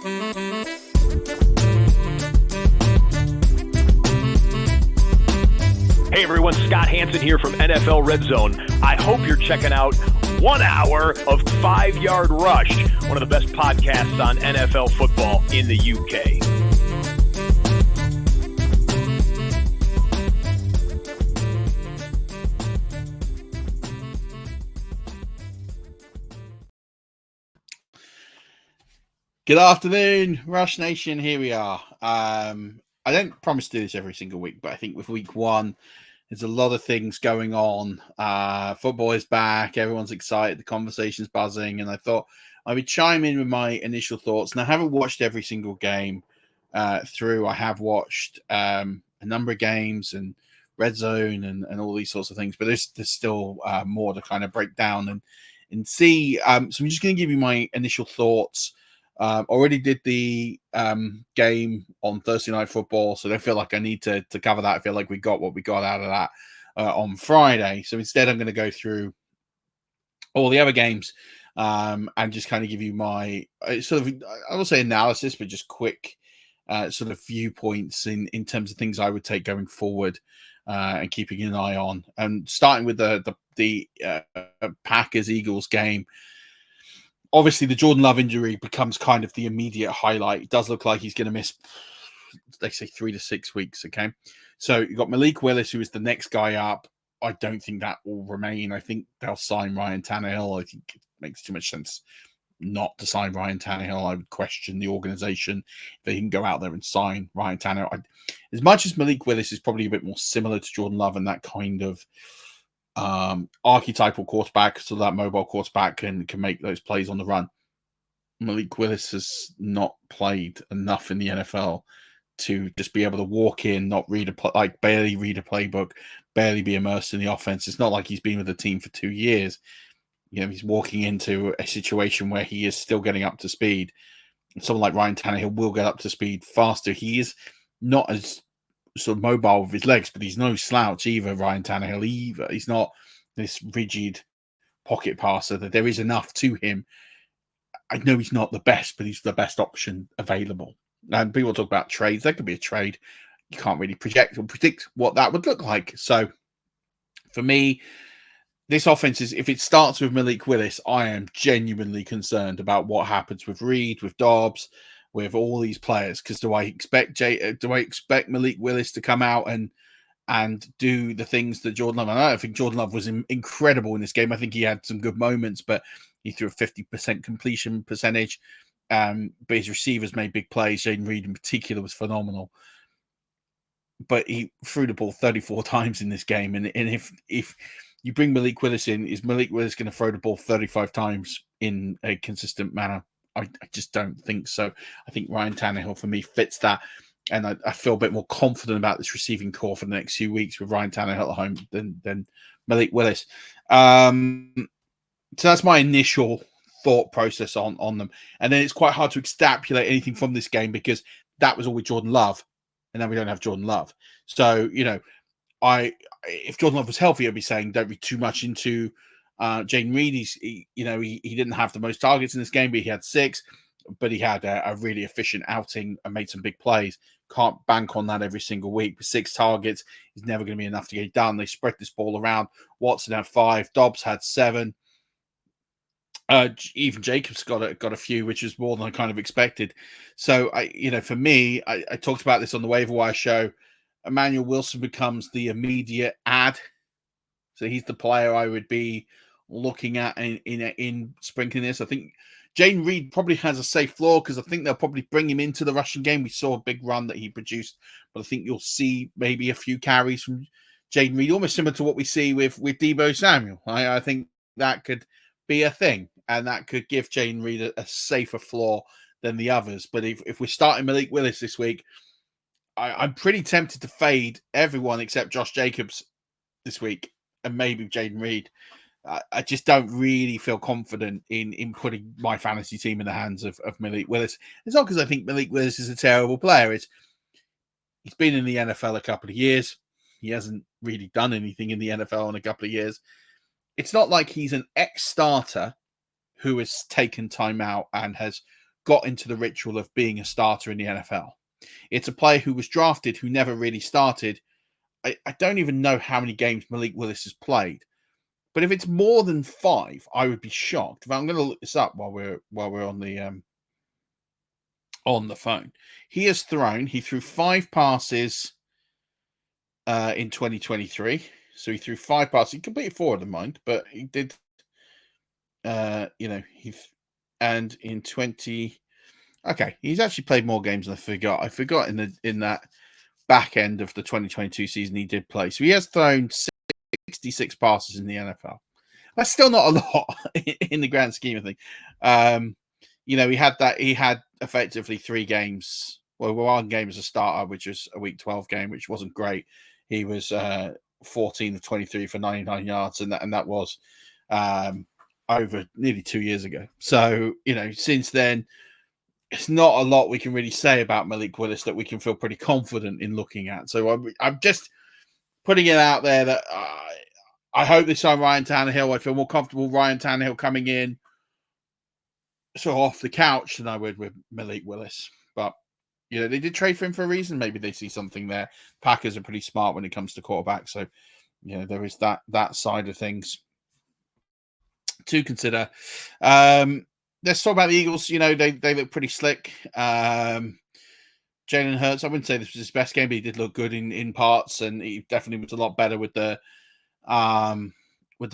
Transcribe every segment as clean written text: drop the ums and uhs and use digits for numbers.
Hey everyone, Scott Hansen here from NFL Red Zone. I hope you're checking out 1 hour of 5 Yard Rush, one of the best podcasts on NFL football in the UK. Good afternoon, Rush Nation. Here we are. I don't promise to do this every single week, but I think with week one, there's a lot of things going on. Football is back. Everyone's excited. The conversation's buzzing. And I thought I would chime in with my initial thoughts. And I haven't watched every single game through. I have watched a number of games and Red Zone and all these sorts of things. But there's still more to kind of break down and see. So I'm just going to give you my initial thoughts. Already did the game on Thursday Night Football, so I feel like I need to cover that. I feel like we got what we got out of that on Friday. So instead, I'm going to go through all the other games and just kind of give you my sort of, I will say analysis, but just quick sort of viewpoints in terms of things I would take going forward and keeping an eye on. And starting with the Packers-Eagles game. Obviously, the Jordan Love injury becomes kind of the immediate highlight. It does look like he's going to miss, they say, 3 to 6 weeks, okay? So you've got Malik Willis, who is the next guy up. I don't think that will remain. I think they'll sign Ryan Tannehill. I think it makes too much sense not to sign Ryan Tannehill. I would question the organization if they can go out there and sign Ryan Tannehill. As much as Malik Willis is probably a bit more similar to Jordan Love and that kind of archetypal quarterback, so that mobile quarterback can make those plays on the run. Malik Willis has not played enough in the NFL to just be able to walk in, not read barely read a playbook, barely be immersed in the offense. It's not like he's been with the team for 2 years. You know, he's walking into a situation where he is still getting up to speed. Someone like Ryan Tannehill will get up to speed faster. He is not as sort of mobile with his legs, but he's no slouch either, Ryan Tannehill either. He's not this rigid pocket passer. That there is enough to him. I know he's not the best, but he's the best option available. And people talk about trades. There could be a trade. You can't really project or predict what that would look like. So for me, this offense is, if it starts with Malik Willis, I am genuinely concerned about what happens with Reed, with Dobbs, with all these players. Because do I expect Malik Willis to come out and do the things that Jordan Love? I don't think Jordan Love was incredible in this game. I think he had some good moments, but he threw a 50% completion percentage. But his receivers made big plays. Jaden Reed in particular was phenomenal. But he threw the ball 34 times in this game. And if you bring Malik Willis in, is Malik Willis going to throw the ball 35 times in a consistent manner? I just don't think so. I think Ryan Tannehill, for me, fits that. And I feel a bit more confident about this receiving core for the next few weeks with Ryan Tannehill at home than Malik Willis. So that's my initial thought process on them. And then it's quite hard to extrapolate anything from this game because that was all with Jordan Love. And then we don't have Jordan Love. So, you know, if Jordan Love was healthy, I'd be saying don't read too much into Jaden Reed. He didn't have the most targets in this game, but he had 6. But he had a really efficient outing and made some big plays. Can't bank on that every single week. With 6 targets, he's never going to be enough to get it done. They spread this ball around. Watson had 5. Dobbs had 7. Even Jacobs got a few, which is more than I kind of expected. So, for me, I talked about this on the waiver wire show. Emmanuel Wilson becomes the immediate add. So he's the player I would be looking at in sprinkling this. I think Jaden Reed probably has a safe floor because I think they'll probably bring him into the rushing game. We saw a big run that he produced, but I think you'll see maybe a few carries from Jaden Reed, almost similar to what we see with Deebo Samuel. I think that could be a thing, and that could give Jaden Reed a safer floor than the others. But if we're starting Malik Willis this week, I'm pretty tempted to fade everyone except Josh Jacobs this week and maybe Jaden Reed. I just don't really feel confident in putting my fantasy team in the hands of Malik Willis. It's not because I think Malik Willis is a terrible player. He's been in the NFL a couple of years. He hasn't really done anything in the NFL in a couple of years. It's not like he's an ex-starter who has taken time out and has got into the ritual of being a starter in the NFL. It's a player who was drafted, who never really started. I don't even know how many games Malik Willis has played, but if it's more than 5, I would be shocked. I'm going to look this up while we're on the phone. He threw 5 passes in 2023. So he threw 5 passes. He completed 4 of them, mind, but he did. And in 20. Okay, he's actually played more games than I forgot. I forgot in that back end of the 2022 season he did play. So he has thrown 66 passes in the NFL. That's still not a lot in the grand scheme of things. He had effectively 3 games. Well, 1 game as a starter, which was a week 12 game, which wasn't great. He was 14 of 23 for 99 yards, and that was over nearly 2 years ago. So, since then, it's not a lot we can really say about Malik Willis that we can feel pretty confident in looking at. So I'm just putting it out there that I hope this time Ryan Tannehill, I feel more comfortable Ryan Tannehill coming in sort of off the couch than I would with Malik Willis. But, they did trade for him for a reason. Maybe they see something there. Packers are pretty smart when it comes to quarterback. So, there is that side of things to consider. Let's talk about the Eagles. They look pretty slick. Jalen Hurts, I wouldn't say this was his best game, but he did look good in parts, and he definitely was a lot better with the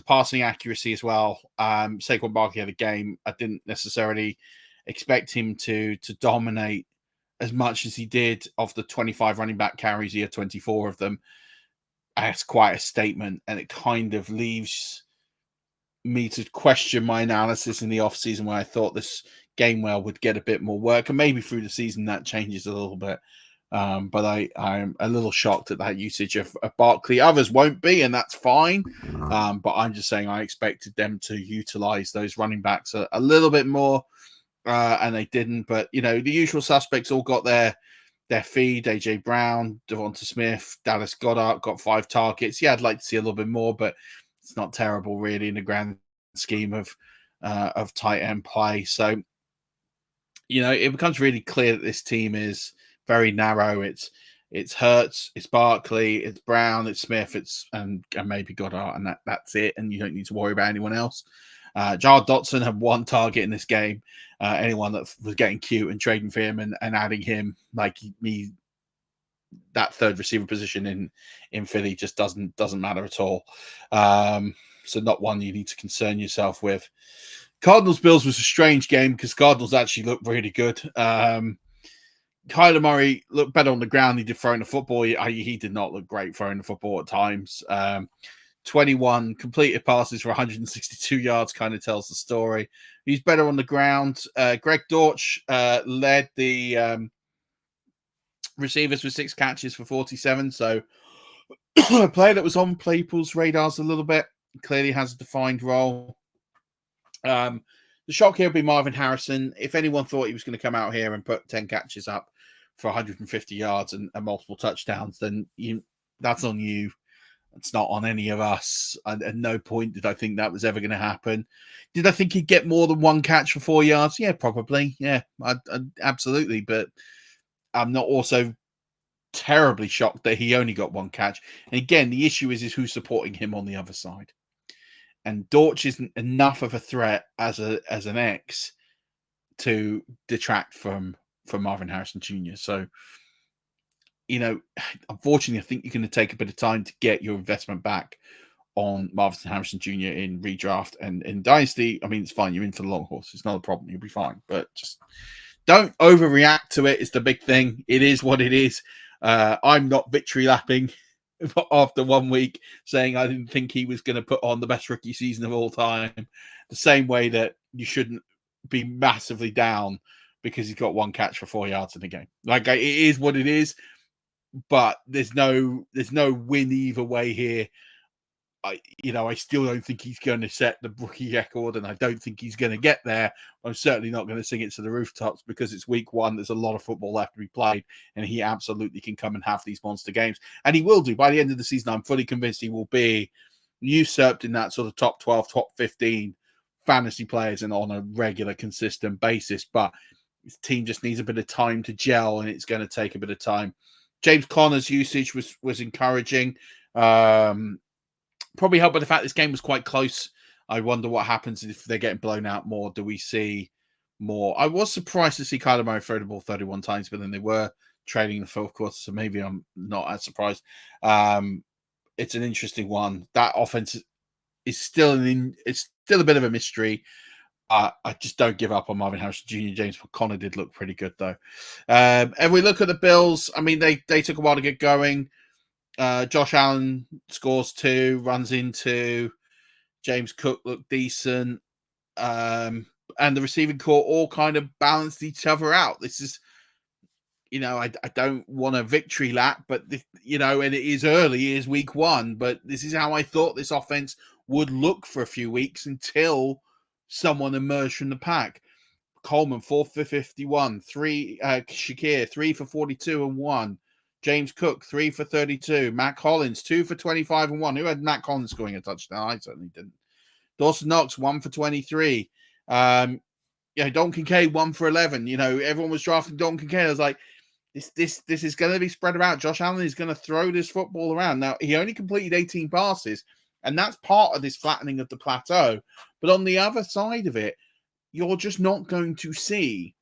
passing accuracy as well. Saquon Barkley had a game. I didn't necessarily expect him to dominate as much as he did. Of the 25 running back carries, he had 24 of them. That's quite a statement, and it kind of leaves me to question my analysis in the offseason where I thought this Gainwell would get a bit more work, and maybe through the season that changes a little bit. But I'm a little shocked at that usage of Barkley. Others won't be, and that's fine. But I'm just saying I expected them to utilize those running backs a little bit more, and they didn't. But, the usual suspects all got their feed. A.J. Brown, Devonta Smith, Dallas Goedert got 5 targets. Yeah, I'd like to see a little bit more, but it's not terrible, really, in the grand scheme of tight end play. So, it becomes really clear that this team is very narrow. It's Hurts, it's Barkley, it's Brown, it's Smith, and maybe Goddard, and that's it. And you don't need to worry about anyone else. Jared Dotson had 1 target in this game. Anyone that was getting cute and trading for him and adding him, like me, that third receiver position in Philly just doesn't matter at all. So not one you need to concern yourself with. Cardinals Bills was a strange game because Cardinals actually looked really good. Kyler Murray looked better on the ground. He did throwing the football. He did not look great throwing the football at times. 21 completed passes for 162 yards kind of tells the story. He's better on the ground. Greg Dortch led the receivers with 6 catches for 47. So a player that was on people's radars a little bit. Clearly has a defined role. The shock here would be Marvin Harrison. If anyone thought he was going to come out here and put 10 catches up for 150 yards and multiple touchdowns, then that's on you. It's not on any of us. And at no point did I think that was ever going to happen. Did I think he'd get more than 1 catch for 4 yards? Yeah, probably. Yeah, absolutely. But I'm not also terribly shocked that he only got 1 catch. And again, the issue is who's supporting him on the other side. And Dortch isn't enough of a threat as an X to detract from Marvin Harrison Jr. So, unfortunately, I think you're going to take a bit of time to get your investment back on Marvin Harrison Jr. in redraft and in Dynasty. I mean, it's fine. You're in for the long horse. It's not a problem. You'll be fine. But just don't overreact to it. It's the big thing. It is what it is. I'm not victory lapping after 1 week saying I didn't think he was going to put on the best rookie season of all time. The same way that you shouldn't be massively down because he's got 1 catch for 4 yards in the game. Like, it is what it is, but there's no win either way here. I still don't think he's going to set the rookie record, and I don't think he's going to get there. I'm certainly not going to sing it to the rooftops because it's week 1. There's a lot of football left to be played, and he absolutely can come and have these monster games. And he will do. By the end of the season, I'm fully convinced he will be usurped in that sort of top 12, top 15 fantasy players and on a regular, consistent basis. But His team just needs a bit of time to gel, and it's going to take a bit of time. James Conner's usage was encouraging. Probably helped by the fact this game was quite close. I wonder what happens if they're getting blown out more. Do we see more? I was surprised to see Kyler Murray throw the ball 31 times, but then they were trailing in the fourth quarter, so maybe I'm not as surprised. It's an interesting one. That offense is still it's still a bit of a mystery. I just don't give up on Marvin Harrison Jr. James Conner did look pretty good, though. And we look at the Bills. I mean, they took a while to get going. Josh Allen scores 2, runs into James Cook, looked decent. And the receiving core all kind of balanced each other out. This is, I don't want a victory lap, but, and it is early, it is week 1, but this is how I thought this offense would look for a few weeks until someone emerged from the pack. Coleman, 4 for 51. Shakir, 3 for 42 and 1. James Cook, 3 for 32. Matt Collins, 2 for 25 and 1. Who had Matt Collins scoring a touchdown? I certainly didn't. Dawson Knox, 1 for 23. Dalton Kincaid, 1 for 11. Everyone was drafting Dalton Kincaid. I was like, this is going to be spread around. Josh Allen is going to throw this football around. Now, he only completed 18 passes, and that's part of this flattening of the plateau. But on the other side of it, you're just not going to see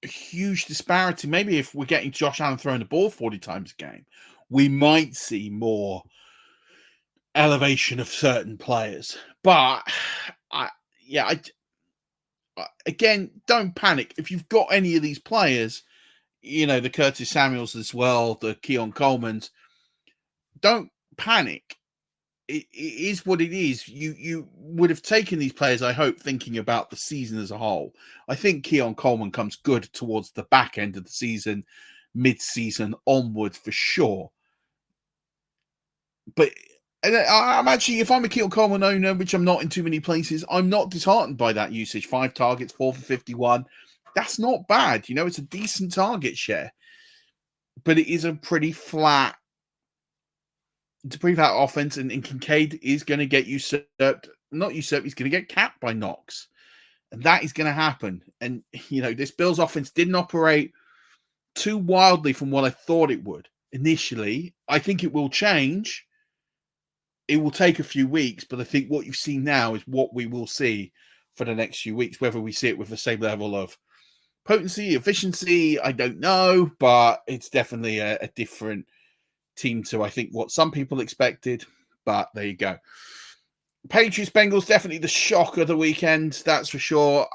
a huge disparity. Maybe if we're getting Josh Allen throwing the ball 40 times a game, we might see more elevation of certain players. But, again, don't panic. If you've got any of these players, the Curtis Samuels as well, the Keon Colemans, don't panic. It is what it is. You would have taken these players, I hope, thinking about the season as a whole. I think Keon Coleman comes good towards the back end of the season, mid-season onward for sure. But I'm actually, if I'm a Keon Coleman owner, which I'm not in too many places, I'm not disheartened by that usage. 5 targets, 4 for 51. That's not bad. It's a decent target share. But it is a pretty flat offense, and Kincaid is going to get usurped. Not usurped, he's going to get capped by Knox. And that is going to happen. And, this Bills offense didn't operate too wildly from what I thought it would initially. I think it will change. It will take a few weeks, but I think what you've seen now is what we will see for the next few weeks. Whether we see it with the same level of potency, efficiency, I don't know, but it's definitely a different team to, I think, what some people expected, but there you go. Patriots Bengals, definitely the shock of the weekend, that's for sure.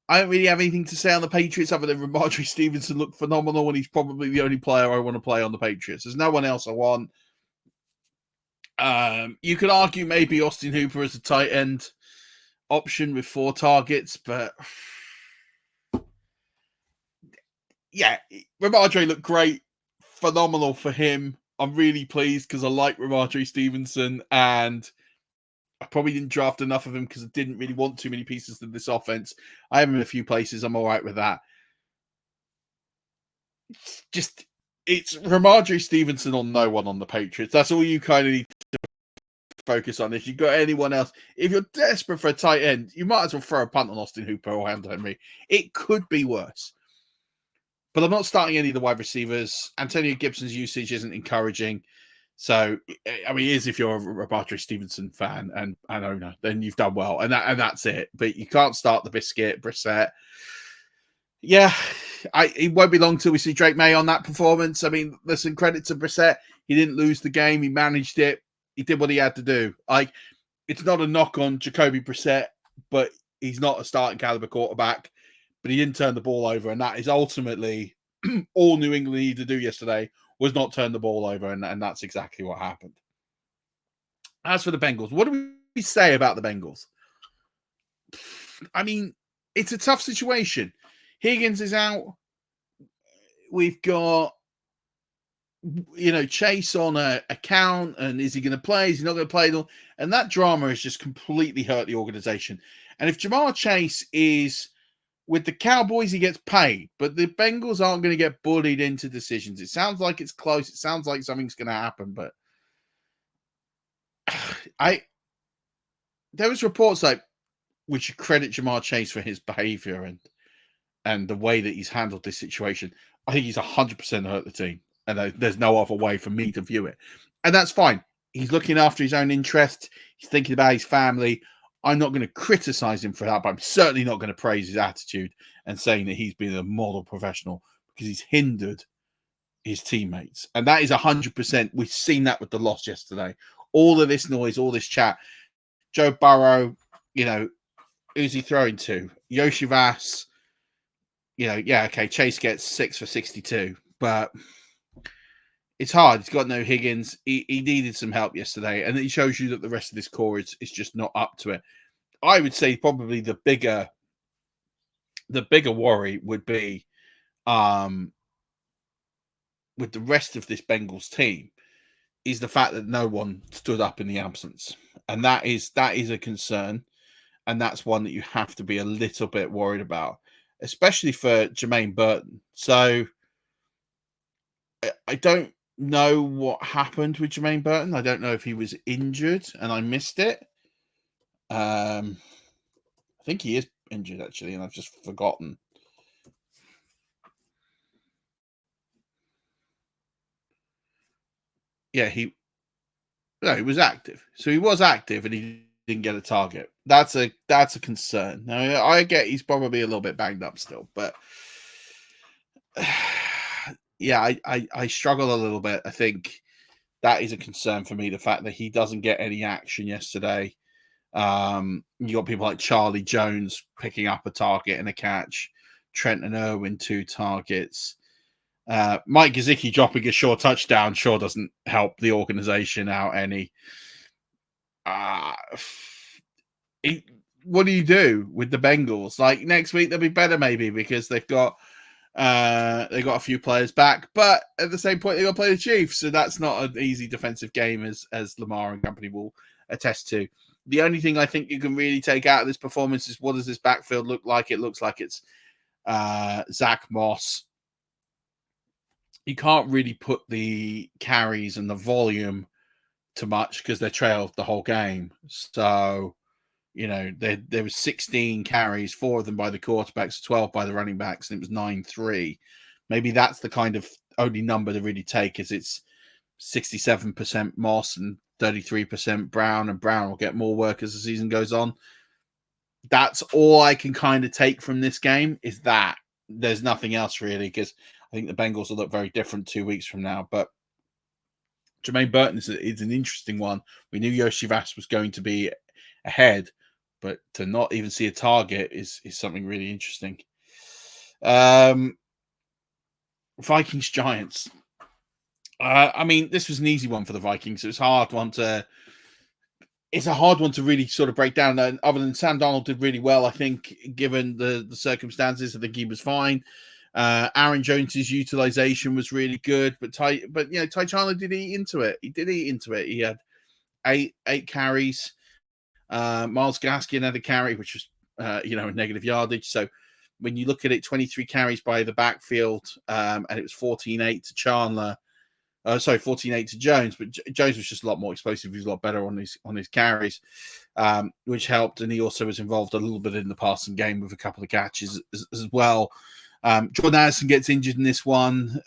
I don't really have anything to say on the Patriots other than Ramondre Stevenson looked phenomenal, and he's probably the only player I want to play on the Patriots. There's no one else I want. You could argue maybe Austin Hooper as a tight end option with 4 targets, but yeah, Ramondre looked great. Phenomenal for him. I'm really pleased because I like Ramondre Stevenson, and I probably didn't draft enough of him because I didn't really want too many pieces of this offense. I have him in a few places. I'm all right with that. It's Ramondre Stevenson on no one on the Patriots. That's all you kind of need to focus on. If you've got anyone else, if you're desperate for a tight end, you might as well throw a punt on Austin Hooper or Hunter Henry. It could be worse. But I'm not starting any of the wide receivers. Antonio Gibson's usage isn't encouraging. So, I mean, it is if you're a Ramondre Stevenson fan and owner, then you've done well. And that's it. But you can't start the biscuit, Brissett. Yeah, it won't be long till we see Drake May on that performance. I mean, listen, credit to Brissett. He didn't lose the game. He managed it. He did what he had to do. It's not a knock on Jacoby Brissett, but he's not a starting caliber quarterback. But he didn't turn the ball over, and that is ultimately all New England needed to do yesterday was not turn the ball over, and that's exactly what happened. As for the Bengals, what do we say about the Bengals? I mean, it's a tough situation. Higgins is out. We've got, Chase on a account, and is he going to play? Is he not going to play? And that drama has just completely hurt the organization. And if Jamar Chase is with the Cowboys, he gets paid, but the Bengals aren't going to get bullied into decisions. It sounds like it's close. It sounds like something's going to happen, but there was reports like we should credit Jamar Chase for his behavior and the way that he's handled this situation. I think he's 100% hurt the team, and there's no other way for me to view it. And that's fine. He's looking after his own interest. He's thinking about his family. I'm not going to criticize him for that, but I'm certainly not going to praise his attitude and saying that he's been a model professional, because he's hindered his teammates. And that is 100%. We've seen that with the loss yesterday. All of this noise, all this chat. Joe Burrow, who's he throwing to? Yoshivas, okay, Chase gets 6 for 62, but it's hard. He's got no Higgins. He needed some help yesterday, and it shows you that the rest of this core is just not up to it. I would say probably the bigger worry would be with the rest of this Bengals team is the fact that no one stood up in the absence. And that is a concern. And that's one that you have to be a little bit worried about, especially for Jermaine Burton. So I don't know what happened with Jermaine Burton. I don't know if he was injured and I missed it. I think he is injured, actually, and I've just forgotten. Yeah, he was active. So he was active and he didn't get a target. That's a concern. Now, I get he's probably a little bit banged up still, but yeah, I struggle a little bit. I think that is a concern for me, the fact that he doesn't get any action yesterday. You got people like Charlie Jones picking up a target and a catch, Trenton Irwin 2 targets. Mike Gesicki dropping a short touchdown sure doesn't help the organization out any. What do you do with the Bengals? Like, next week they'll be better maybe because they've got a few players back, but at the same point they got to play the Chiefs, so that's not an easy defensive game as Lamar and company will attest to. The only thing I think you can really take out of this performance is, what does this backfield look like? It looks like it's Zach Moss. You can't really put the carries and the volume to much because they trailed the whole game. So, there was 16 carries, 4 of them by the quarterbacks, 12 by the running backs, and it was 9-3. Maybe that's the kind of only number to really take, is it's 67% Moss and 33% Brown, and Brown will get more work as the season goes on. That's all I can kind of take from this game, is that there's nothing else really, because I think the Bengals will look very different 2 weeks from now. But Jermaine Burton is an interesting one. We knew Yoshivas was going to be ahead, but to not even see a target is something really interesting. Vikings Giants. This was an easy one for the Vikings. It's a hard one to really sort of break down. Other than Sam Darnold did really well, I think, given the circumstances. I think he was fine. Aaron Jones's utilization was really good, but Ty Chandler did eat into it. He did eat into it. He had eight carries. Myles Gaskin had a carry, which was a negative yardage. So when you look at it, 23 carries by the backfield, and it was 14-8 to Chandler. 14-8 to Jones, but Jones was just a lot more explosive. He was a lot better on his carries, which helped. And he also was involved a little bit in the passing game with a couple of catches as well. Jordan Addison gets injured in this one.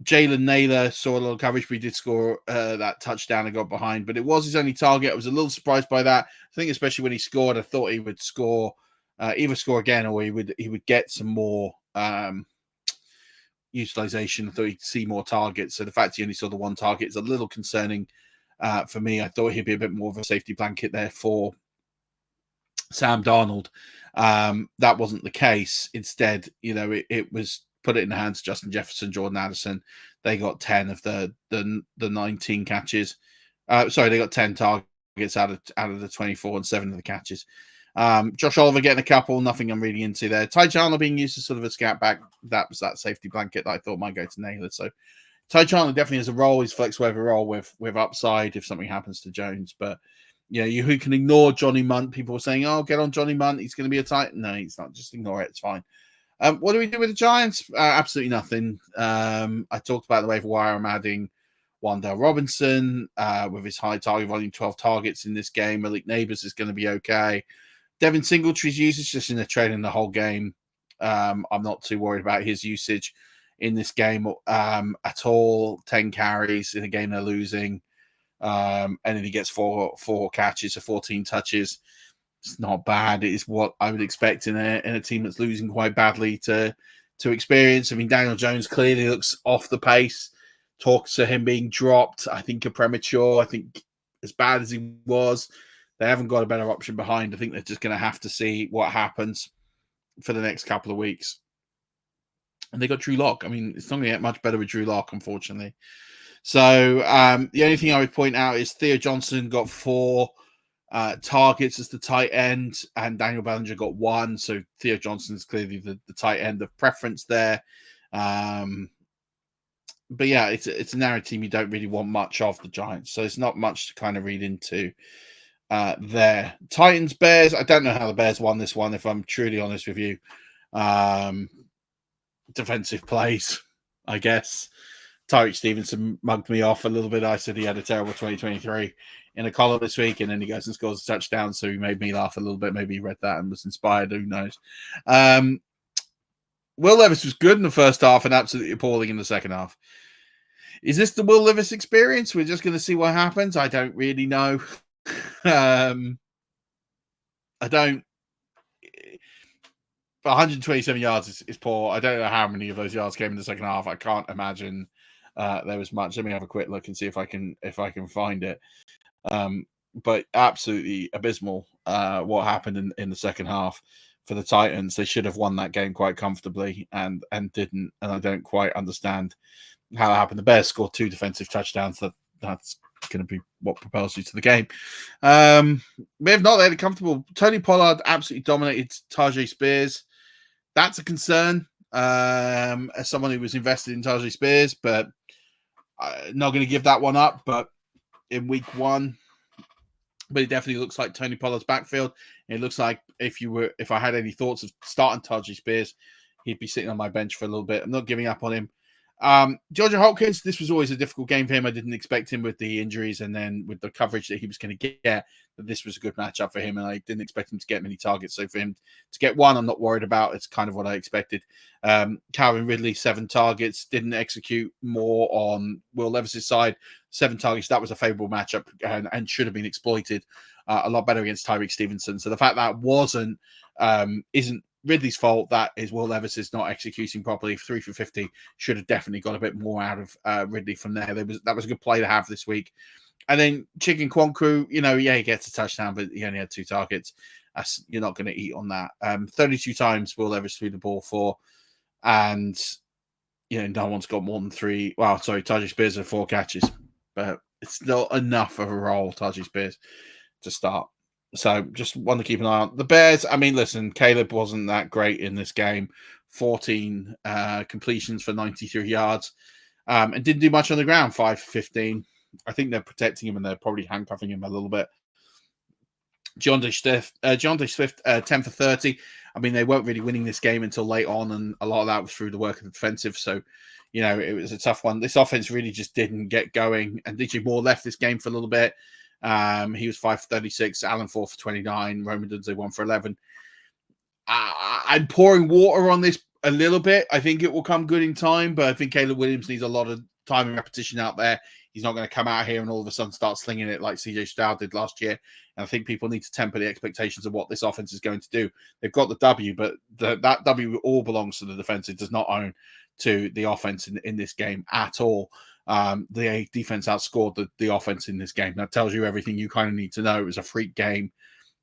Jalen Naylor saw a lot of coverage, but he did score that touchdown and got behind. But it was his only target. I was a little surprised by that. I think especially when he scored, I thought he would score, either score again or he would get some more utilization. I thought he'd see more targets. So the fact he only saw the one target is a little concerning for me. I thought he'd be a bit more of a safety blanket there for Sam Darnold. That wasn't the case. Instead, it was put it in the hands of Justin Jefferson, Jordan Addison. They got 10 of the 19 catches. They got 10 targets out of the 24 and 7 of the catches. Josh Oliver getting a couple, nothing I'm really into there. Ty Chandler being used as sort of a scat back. That was that safety blanket that I thought might go to Naylor. So Ty Chandler definitely has a role. He's flex waiver role with upside if something happens to Jones. But who can ignore Johnny Munt? People were saying, "Oh, get on Johnny Munt. He's going to be a tight." No, he's not. Just ignore it. It's fine. What do we do with the Giants? Absolutely nothing. I talked about the waiver wire. I'm adding Wan'Dale Robinson with his high target volume, 12 targets in this game. Malik Neighbors is going to be okay. Devin Singletary's usage just in the training the whole game. I'm not too worried about his usage in this game at all. 10 carries in a game they're losing. And then he gets four catches or 14 touches. It's not bad. It is what I would expect in a team that's losing quite badly to experience. I mean, Daniel Jones clearly looks off the pace. Talks to him being dropped, I think, are premature. I think as bad as he was, they haven't got a better option behind. I think they're just going to have to see what happens for the next couple of weeks. And they got Drew Lock. I mean, it's not going to get much better with Drew Lock, unfortunately. So the only thing I would point out is Theo Johnson got 4 targets as the tight end, and Daniel Bellinger got 1. So Theo Johnson is clearly the tight end of preference there. But yeah, it's a narrow team you don't really want much of, the Giants. So it's not much to kind of read into there. Titans, Bears. I don't know how the Bears won this one, if I'm truly honest with you. Defensive plays, I guess. Tyreek Stevenson mugged me off a little bit. I said he had a terrible 2023 in a column this week, and then he goes and scores a touchdown. So he made me laugh a little bit. Maybe he read that and was inspired. Who knows? Will Levis was good in the first half and absolutely appalling in the second half. Is this the Will Levis experience? We're just going to see what happens. I don't really know. I don't. 127 yards is poor. I don't know how many of those yards came in the second half. I can't imagine there was much. Let me have a quick look and see if I can find it. But absolutely abysmal what happened in the second half for the Titans. They should have won that game quite comfortably and didn't. And I don't quite understand how that happened. The Bears scored 2 defensive touchdowns. That's going to be what propels you to the game. We have not let it comfortable. Tony Pollard absolutely dominated Tajay Spears. That's a concern as someone who was invested in Tajay Spears, but not going to give that one up. But in week 1, but it definitely looks like Tony Pollard's backfield. It looks like if I had any thoughts of starting Tajay Spears, he'd be sitting on my bench for a little bit. I'm not giving up on him. Georgia Hopkins, this was always a difficult game for him. I didn't expect him with the injuries and then with the coverage that he was going to get, that this was a good matchup for him, and I didn't expect him to get many targets. So for him to get 1, I'm not worried about. It's kind of what I expected. Calvin Ridley, 7 targets, didn't execute more on Will Levis's side. 7 targets, that was a favorable matchup and should have been exploited a lot better against Tyreek Stevenson. So the fact that isn't Ridley's fault, that is Will Levis is not executing properly. 3 for 50, should have definitely got a bit more out of Ridley from there. That was a good play to have this week. And then Chicken Kwankru, he gets a touchdown, but he only had 2 targets. You're not going to eat on that. 32 times Will Levis threw the ball for, and no one's got more than 3. Well, sorry, Tajay Spears had 4 catches, but it's not enough of a role, Tajay Spears, to start. So just want to keep an eye on the Bears. I mean, listen, Caleb wasn't that great in this game. 14 completions for 93 yards and didn't do much on the ground. 5 for 15. I think they're protecting him and they're probably handcuffing him a little bit. Deontay Swift, 10 for 30. I mean, they weren't really winning this game until late on, and a lot of that was through the work of the defensive. So, it was a tough one. This offense really just didn't get going. And DJ Moore left this game for a little bit. He was 5 for 36, Allen 4 for 29, Roman Dunze 1 for 11. I'm pouring water on this a little bit. I think it will come good in time, but I think Caleb Williams needs a lot of time and repetition out there. He's not going to come out here and all of a sudden start slinging it like CJ Stroud did last year. And I think people need to temper the expectations of what this offense is going to do. They've got the W, but that W all belongs to the defense. It does not own to the offense in this game at all. The defense outscored the offense in this game. That tells you everything you kind of need to know. It was a freak game.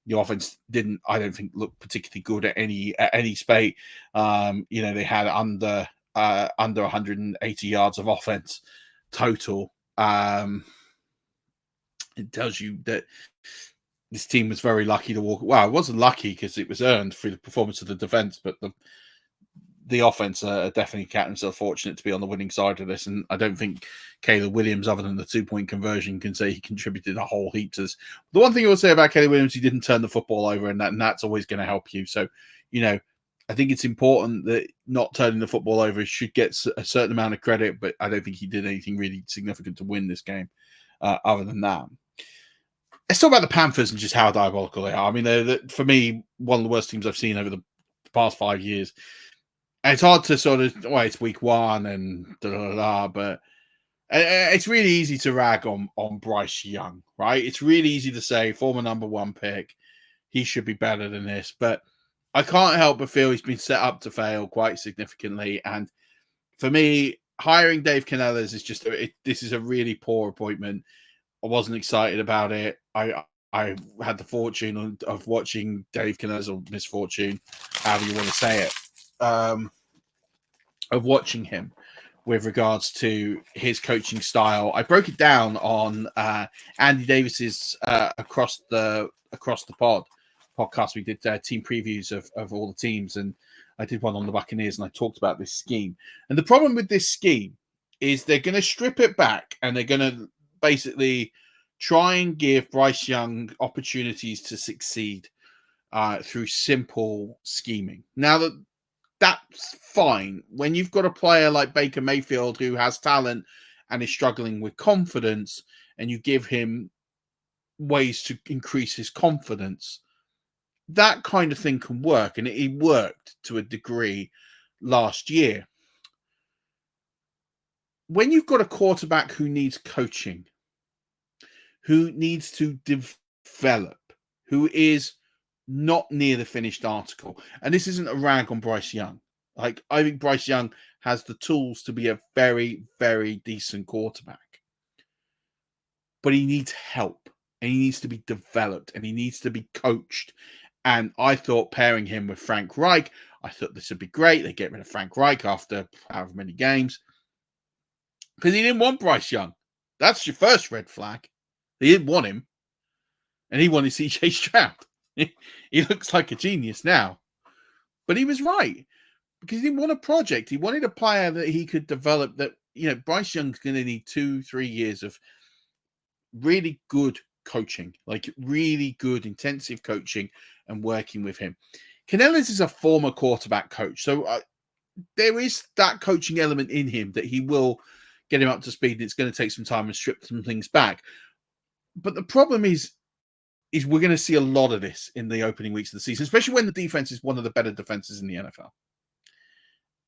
The offense didn't, I don't think, look particularly good at any spate. They had under 180 yards of offense total. It tells you that this team was very lucky to walk. Well, it wasn't lucky because it was earned through the performance of the defense, but the offense definitely counted themselves fortunate to be on the winning side of this. And I don't think Caleb Williams, other than the 2-point conversion, can say he contributed a whole heap to this. The one thing I will say about Caleb Williams, he didn't turn the football over, and that's always going to help you. So, I think it's important that not turning the football over should get a certain amount of credit, but I don't think he did anything really significant to win this game other than that. Let's talk about the Panthers and just how diabolical they are. I mean, they're, for me, one of the worst teams I've seen over the past 5 years. And it's hard to sort of, well, it's week one and but it's really easy to rag on Bryce Young, right? It's really easy to say, former number one pick, he should be better than this. But I can't help but feel he's been set up to fail quite significantly. And for me, hiring Dave Canellis is just, this is a really poor appointment. I wasn't excited about it. I had the fortune of watching Dave Canellis, or misfortune, however you want to say it, of watching him with regards to his coaching style. I broke it down on Andy Davis's across the podcast. We did team previews of all the teams, and I did one on the Buccaneers, and I talked about this scheme. And the problem with this scheme is they're going to strip it back, and they're going to basically try and give Bryce Young opportunities to succeed through simple scheming. Now, that's fine. When you've got a player like Baker Mayfield who has talent and is struggling with confidence, and you give him ways to increase his confidence, that kind of thing can work. And it worked to a degree last year. When you've got a quarterback who needs coaching, who needs to develop, who is not near the finished article, and this isn't a rag on Bryce Young. Like, I think Bryce Young has the tools to be a very, very decent quarterback. But he needs help, and he needs to be developed, and he needs to be coached. And I thought pairing him with Frank Reich, I thought this would be great. They get rid of Frank Reich after however many games, because he didn't want Bryce Young. That's your first red flag. He didn't want him, and he wanted CJ Stroud. He looks like a genius now, but he was right, because he didn't want a project. He wanted a player that he could develop. That, you know, Bryce Young's going to need 2-3 years of really good coaching, like really good intensive coaching and working with him. Canellis is a former quarterback coach, so there is that coaching element in him that he will get him up to speed. It's going to take some time and strip some things back. But the problem is we're going to see a lot of this in the opening weeks of the season, especially when the defense is one of the better defenses in the NFL.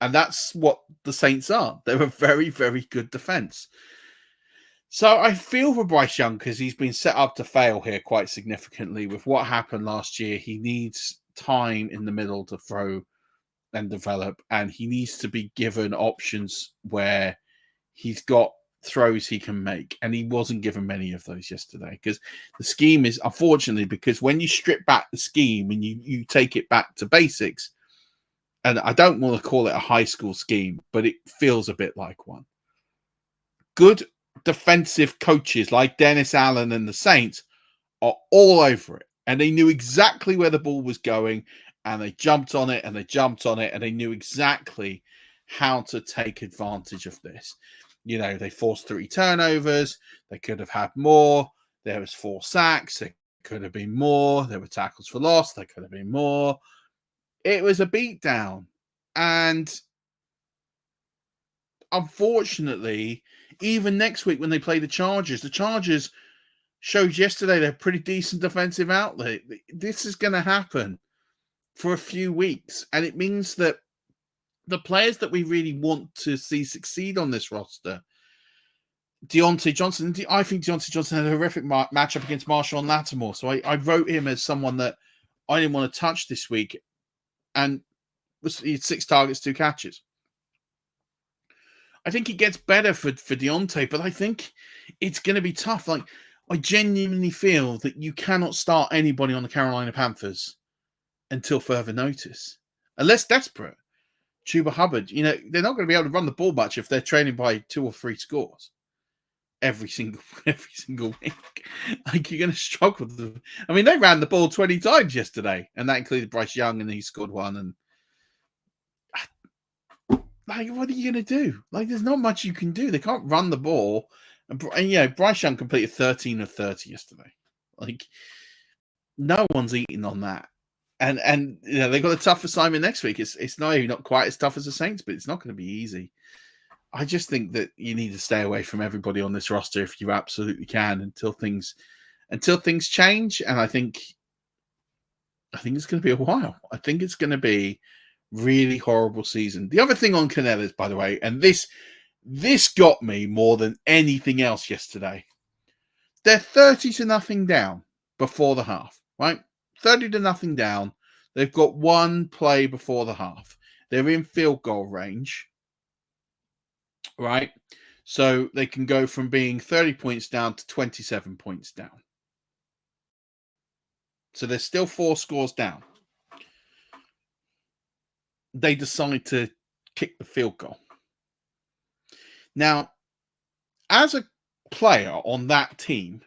And that's what the Saints are. They're a very, very good defense. So I feel for Bryce Young, because he's been set up to fail here quite significantly with what happened last year. He needs time in the middle to throw and develop, and he needs to be given options where he's got throws he can make, and he wasn't given many of those yesterday, because the scheme is, unfortunately, because when you strip back the scheme and you take it back to basics, and I don't want to call it a high school scheme, but it feels a bit like one. Good defensive coaches like Dennis Allen and the Saints are all over it, and they knew exactly where the ball was going, and they jumped on it, and they jumped on it, and they knew exactly how to take advantage of this. You know, they forced 3 turnovers. They could have had more. There was 4 sacks. There could have been more. There were tackles for loss. There could have been more. It was a beatdown. And unfortunately, even next week when they play the Chargers showed yesterday they're a pretty decent defensive outlet. This is going to happen for a few weeks. And it means that the players that we really want to see succeed on this roster, Deontay Johnson, I think Deontay Johnson had a horrific matchup against Marshall Lattimore. So I wrote him as someone that I didn't want to touch this week. And he had 6 targets, 2 catches. I think it gets better for Deontay, but I think it's going to be tough. Like, I genuinely feel that you cannot start anybody on the Carolina Panthers until further notice, unless desperate. Chuba Hubbard, you know, they're not going to be able to run the ball much if they're trailing by 2 or 3 scores every single week. Like, you're going to struggle with them. I mean, they ran the ball 20 times yesterday, and that included Bryce Young, and he scored 1. And like, what are you going to do? Like, there's not much you can do. They can't run the ball. And you know, Bryce Young completed 13 of 30 yesterday. Like, no one's eating on that. And they've got a tough assignment next week. It's not quite as tough as the Saints, but it's not going to be easy. I just think that you need to stay away from everybody on this roster if you absolutely can until things change. And I think it's going to be a while. I think it's going to be really horrible season. The other thing on Canellas, by the way, and this got me more than anything else yesterday. They're 30-0 down before the half, right? 30-0 down. They've got one play before the half. They're in field goal range, right? So they can go from being 30 points down to 27 points down. So they're still 4 scores down. They decide to kick the field goal. Now, as a player on that team,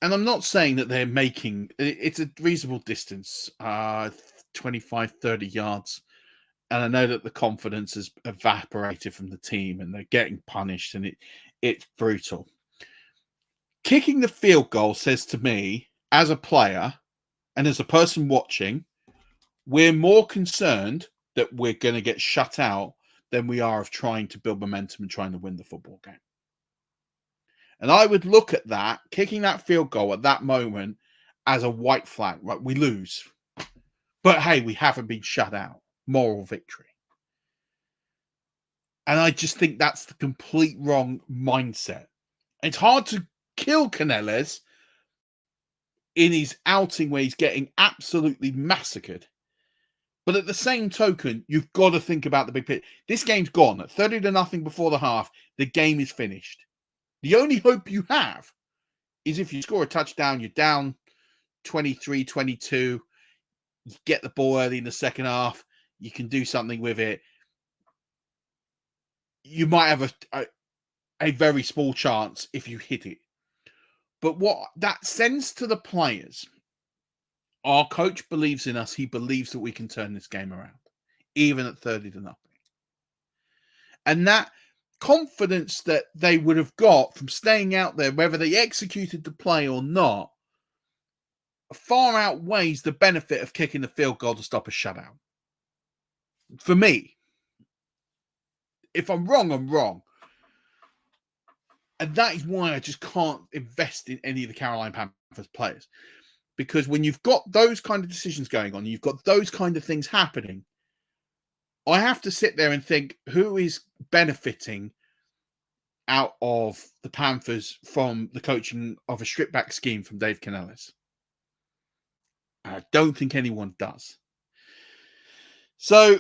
and I'm not saying that they're making, it's a reasonable distance, 25, 30 yards. And I know that the confidence has evaporated from the team and they're getting punished and it's brutal. Kicking the field goal says to me, as a player and as a person watching, we're more concerned that we're going to get shut out than we are of trying to build momentum and trying to win the football game. And I would look at that, kicking that field goal at that moment as a white flag, right? We lose. But hey, we haven't been shut out. Moral victory. And I just think that's the complete wrong mindset. It's hard to kill Canellas in his outing where he's getting absolutely massacred. But at the same token, you've got to think about the big picture. This game's gone. At 30-0 before the half, the game is finished. The only hope you have is if you score a touchdown, you're down 23-22, you get the ball early in the second half, you can do something with it. You might have a very small chance if you hit it. But what that sends to the players, our coach believes in us. He believes that we can turn this game around, even at 30-0. And that confidence that they would have got from staying out there, whether they executed the play or not, far outweighs the benefit of kicking the field goal to stop a shutout. For me, if I'm wrong, I'm wrong. And that is why I just can't invest in any of the Carolina Panthers players. Because when you've got those kind of decisions going on, you've got those kind of things happening, I have to sit there and think, who is benefiting out of the Panthers from the coaching of a strip back scheme from Dave Canellas? I don't think anyone does. So,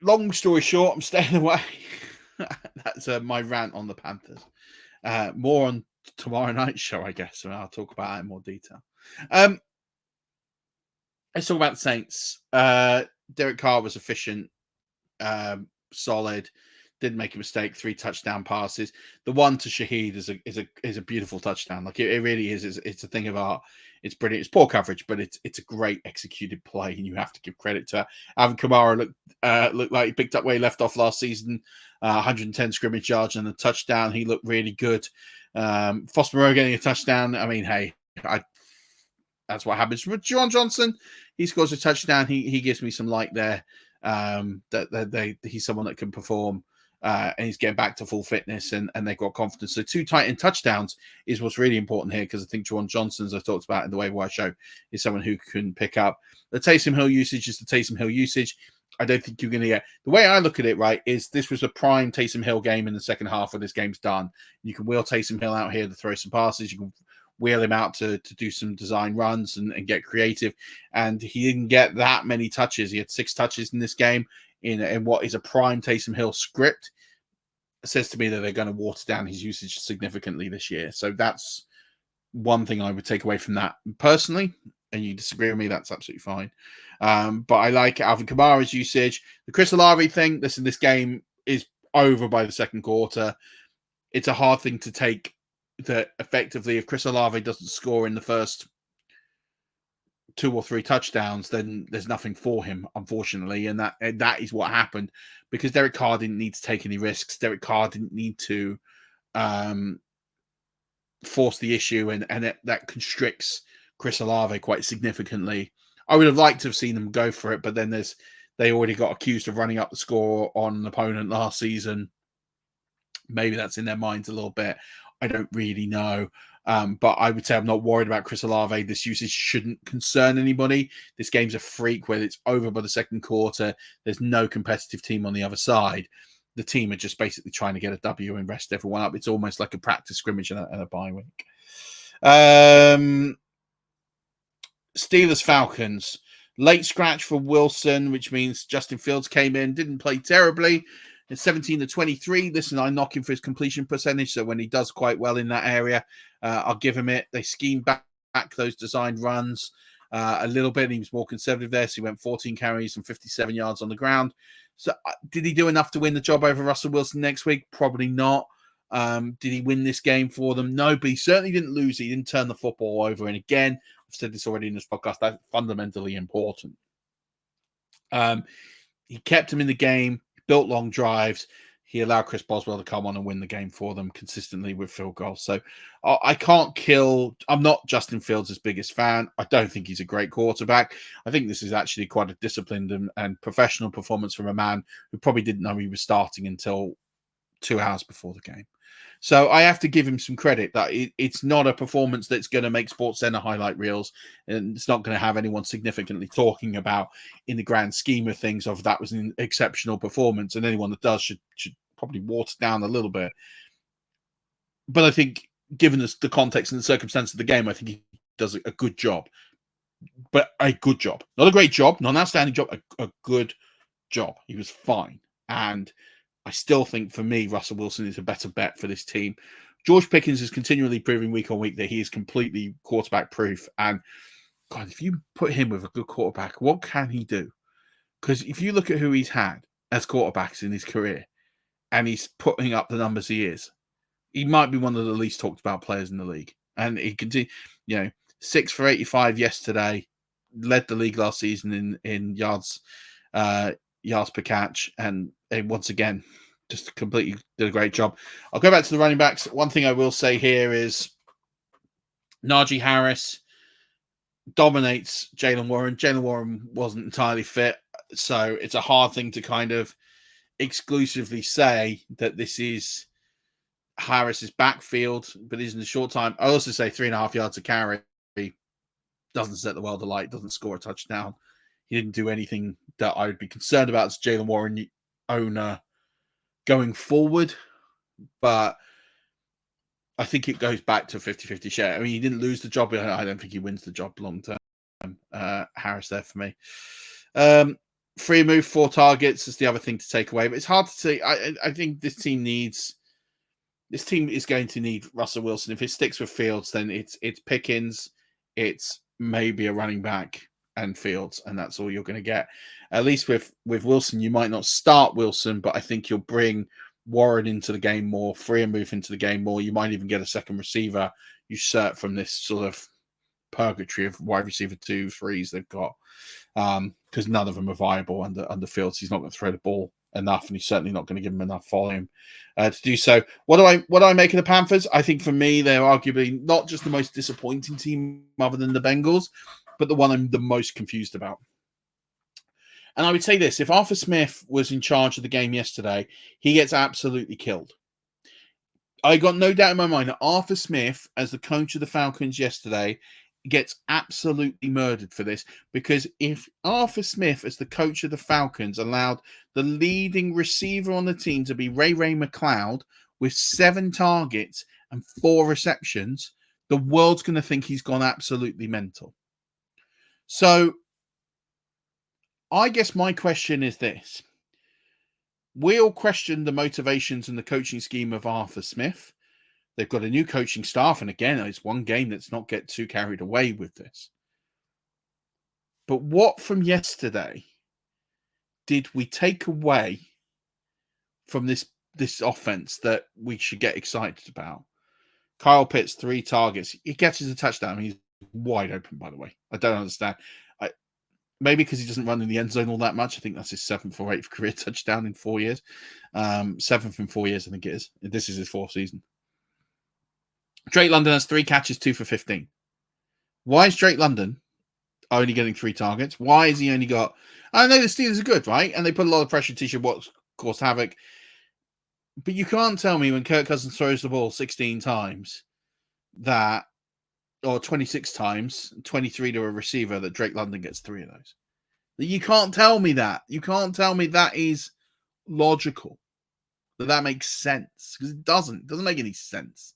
long story short, I'm staying away. That's my rant on the Panthers. More on tomorrow night's show, I guess, and I'll talk about that in more detail. Let's talk about the Saints. Derek Carr was efficient, solid, didn't make a mistake. 3 touchdown passes. The one to Shaheed is a beautiful touchdown. Like it really is. It's a thing of art. It's brilliant. It's poor coverage, but it's a great executed play, and you have to give credit to Alvin Kamara. Looked like he picked up where he left off last season. 110 scrimmage yards and a touchdown. He looked really good. Foster Moreau getting a touchdown. I mean, hey, that's what happens with John Johnson. He scores a touchdown. He gives me some light there. He's someone that can perform. And he's getting back to full fitness, and they've got confidence. So 2 tight end touchdowns is what's really important here, because I think Juwan Johnson, as I talked about in the waiver wire show, is someone who can pick up. The Taysom Hill usage is the Taysom Hill usage. I don't think you're going to get... The way I look at it, right, is this was a prime Taysom Hill game in the second half when this game's done. You can wheel Taysom Hill out here to throw some passes. You can wheel him out to do some design runs and get creative. And he didn't get that many touches. He had 6 touches in this game in what is a prime Taysom Hill script. It says to me that they're going to water down his usage significantly this year. So that's one thing I would take away from that personally. And you disagree with me, that's absolutely fine. But I like Alvin Kamara's usage. The Chris Olave thing, listen, this game is over by the second quarter. It's a hard thing to take that effectively if Chris Olave doesn't score in the first 2 or 3 touchdowns, then there's nothing for him, unfortunately. And that is what happened, because Derek Carr didn't need to take any risks. Derek Carr didn't need to force the issue, and that constricts Chris Olave quite significantly. I would have liked to have seen them go for it, but then they already got accused of running up the score on an opponent last season. Maybe that's in their minds a little bit. I don't really know. But I would say I'm not worried about Chris Olave. This usage shouldn't concern anybody. This game's a freak, whether it's over by the second quarter. There's no competitive team on the other side. The team are just basically trying to get a W and rest everyone up. It's almost like a practice scrimmage and a bye week. Steelers Falcons. Late scratch for Wilson, which means Justin Fields came in, didn't play terribly. It's 17-23. Listen, I knock him for his completion percentage. So when he does quite well in that area, I'll give him it. They schemed back those designed runs a little bit. He was more conservative there. So he went 14 carries and 57 yards on the ground. So did he do enough to win the job over Russell Wilson next week? Probably not. Did he win this game for them? No, but he certainly didn't lose. He didn't turn the football over. And again, I've said this already in this podcast, that's fundamentally important. He kept him in the game, built long drives. He allowed Chris Boswell to come on and win the game for them consistently with field goals. So I'm not Justin Fields' biggest fan. I don't think he's a great quarterback. I think this is actually quite a disciplined and professional performance from a man who probably didn't know he was starting until 2 hours before the game. So I have to give him some credit that it's not a performance that's going to make SportsCenter highlight reels, and it's not going to have anyone significantly talking about in the grand scheme of things of that was an exceptional performance, and anyone that does should probably water down a little bit. But I think given the context and the circumstance of the game, I think he does a good job. But a good job. Not a great job, not an outstanding job, a good job. He was fine. And I still think, for me, Russell Wilson is a better bet for this team. George Pickens is continually proving week on week that he is completely quarterback proof. And God, if you put him with a good quarterback, what can he do? Because if you look at who he's had as quarterbacks in his career, and he's putting up the numbers he might be one of the least talked about players in the league. And he continued, 6 for 85 yesterday, led the league last season in yards per catch, and once again, just completely did a great job. I'll go back to the running backs. One thing I will say here is Najee Harris dominates Jaylen Warren. Jaylen Warren wasn't entirely fit, so it's a hard thing to kind of exclusively say that this is Harris's backfield, but he's in the short time. I also say 3.5 yards a carry doesn't set the world alight, doesn't score a touchdown. He didn't do anything that I would be concerned about as Jaylen Warren owner going forward. But I think it goes back to 50-50 share. I mean, he didn't lose the job, but I don't think he wins the job long term. Harris there for me. Free move, 4 targets is the other thing to take away. But it's hard to say. I think this team is going to need Russell Wilson. If it sticks with Fields, then it's Pickens, it's maybe a running back and Fields, and that's all you're going to get. At least with Wilson, you might not start Wilson, but I think you'll bring Warren into the game more, free and move into the game more. You might even get a second receiver usurp from this sort of purgatory of wide receiver 2, 3s they've got, because none of them are viable under Fields. He's not going to throw the ball enough, and he's certainly not going to give him enough volume to do so. What do I make of the Panthers? I think for me, they're arguably not just the most disappointing team other than the Bengals, but the one I'm the most confused about. And I would say this, if Arthur Smith was in charge of the game yesterday, he gets absolutely killed. I got no doubt in my mind that Arthur Smith, as the coach of the Falcons yesterday, gets absolutely murdered for this, because if Arthur Smith, as the coach of the Falcons, allowed the leading receiver on the team to be Ray McLeod with 7 targets and 4 receptions, the world's going to think he's gone absolutely mental. So I guess my question is this. We all question the motivations and the coaching scheme of Arthur Smith. They've got a new coaching staff, and again, it's one game. Let's not get too carried away with this. But what from yesterday did we take away from this offense that we should get excited about? Kyle Pitts, 3 targets. He catches a touchdown. He's wide open, by the way. I don't understand. Maybe because he doesn't run in the end zone all that much. I think that's his 7th or 8th career touchdown in 4 years. 7th in 4 years, I think it is. This is his 4th season. Drake London has 3 catches, 2 for 15. Why is Drake London only getting 3 targets? Why has he only got... I know the Steelers are good, right? And they put a lot of pressure on TJ Watt, caused havoc. But you can't tell me when Kirk Cousins throws the ball 16 times that, or 26 times, 23 to a receiver, that Drake London gets 3 of those. You can't tell me that. You can't tell me that is logical, that makes sense, because it doesn't. It doesn't make any sense.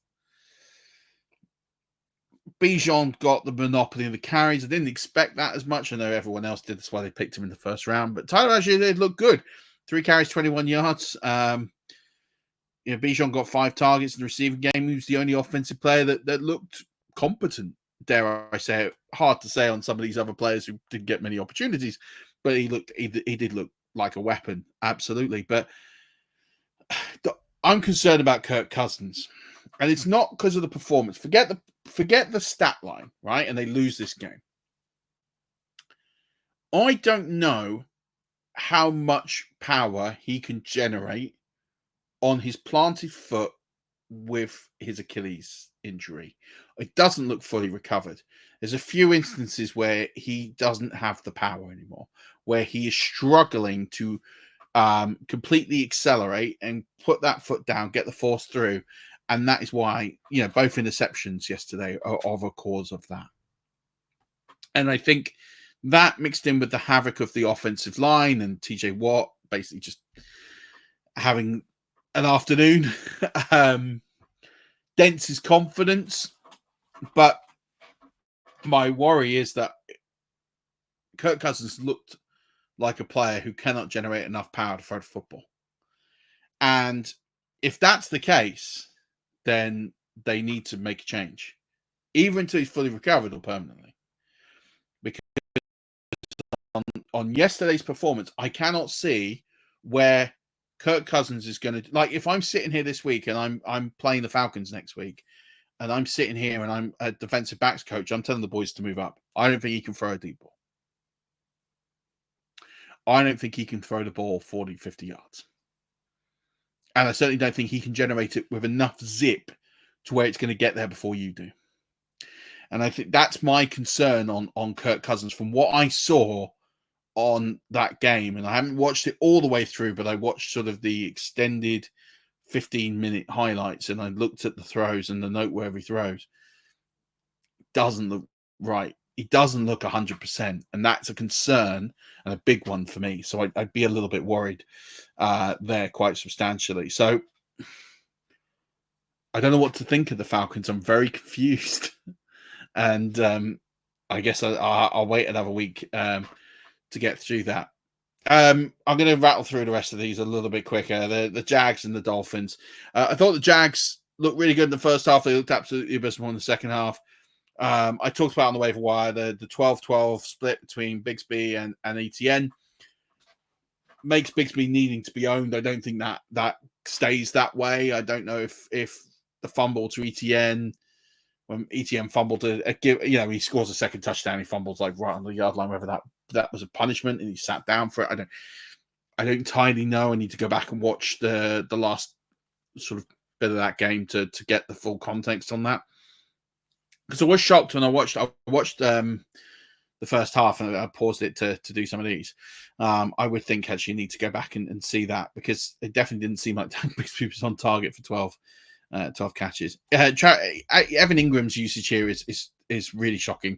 Bijan got the monopoly of the carries. I didn't expect that as much. I know everyone else did. That's why they picked him in the first round. But Tyler actually did look good. 3 carries, 21 yards. Bijan got 5 targets in the receiving game. He was the only offensive player that looked competent, dare I say it. Hard to say on some of these other players who didn't get many opportunities, but he did look like a weapon, absolutely. But I'm concerned about Kirk Cousins, and it's not because of the performance. Forget the stat line, right? And they lose this game. I don't know how much power he can generate on his planted foot with his Achilles injury. It doesn't look fully recovered. There's a few instances where he doesn't have the power anymore, where he is struggling to completely accelerate and put that foot down, get the force through. And that is why, both interceptions yesterday are of a cause of that. And I think that mixed in with the havoc of the offensive line and TJ Watt basically just having an afternoon dents his confidence. But my worry is that Kirk Cousins looked like a player who cannot generate enough power to throw the football. And if that's the case, then they need to make a change, either until he's fully recovered or permanently. Because on yesterday's performance, I cannot see where Kirk Cousins is going to... Like, if I'm sitting here this week and I'm playing the Falcons next week, and I'm sitting here and I'm a defensive backs coach, I'm telling the boys to move up. I don't think he can throw a deep ball. I don't think he can throw the ball 40, 50 yards. And I certainly don't think he can generate it with enough zip to where it's going to get there before you do. And I think that's my concern on Kirk Cousins from what I saw on that game. And I haven't watched it all the way through, but I watched sort of the extended 15-minute highlights, and I looked at the throws and the noteworthy throws. It doesn't look right. He doesn't look 100%, and that's a concern and a big one for me. So I'd be a little bit worried there quite substantially. So I don't know what to think of the Falcons. I'm very confused. And I guess I'll wait another week to get through that. I'm going to rattle through the rest of these a little bit quicker. The Jags and the Dolphins. I thought the Jags looked really good in the first half. They looked absolutely abysmal in the second half. I talked about on the waiver wire the 12-12 split between Bigsby and ETN makes Bigsby needing to be owned. I don't think that stays that way. I don't know if the fumble to ETN, when ETN fumbled he scores a second touchdown, he fumbles like right on the yard line, whether that was a punishment and he sat down for it. I don't entirely know. I need to go back and watch the last sort of bit of that game to get the full context on that. Because I was shocked when I watched the first half and I paused it to do some of these. I would think actually need to go back and see that, because it definitely didn't seem like Bigsby was on target for 12 catches. Evan Ingram's usage here is really shocking.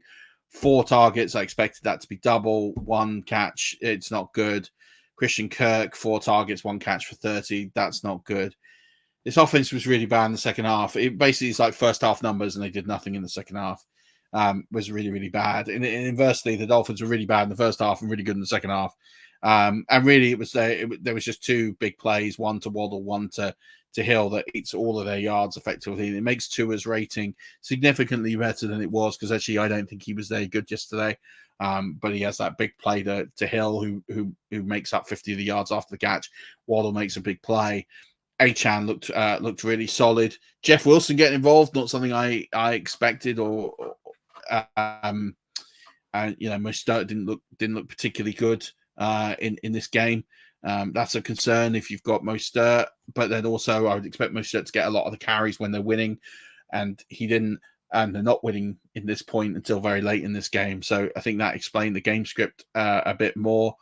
4 targets. I expected that to be double. 1 catch. It's not good. Christian Kirk, 4 targets, 1 catch for 30. That's not good. This offense was really bad in the second half. It basically is like first half numbers, and they did nothing in the second half. Was really, really bad. And inversely, the Dolphins were really bad in the first half and really good in the second half. And really, there was just 2 big plays, one to Waddle, one to Hill, that eats all of their yards effectively. And it makes Tua's rating significantly better than it was, because actually I don't think he was very good yesterday. But he has that big play to Hill, who makes up 50 of the yards after the catch. Waddle makes a big play. Achane looked really solid. Jeff Wilson getting involved, not something I expected, and Mostert didn't look particularly good in this game. That's a concern if you've got Mostert, but then also I would expect Mostert to get a lot of the carries when they're winning, and he didn't. and they're not winning in this point until very late in this game. So I think that explained the game script a bit more.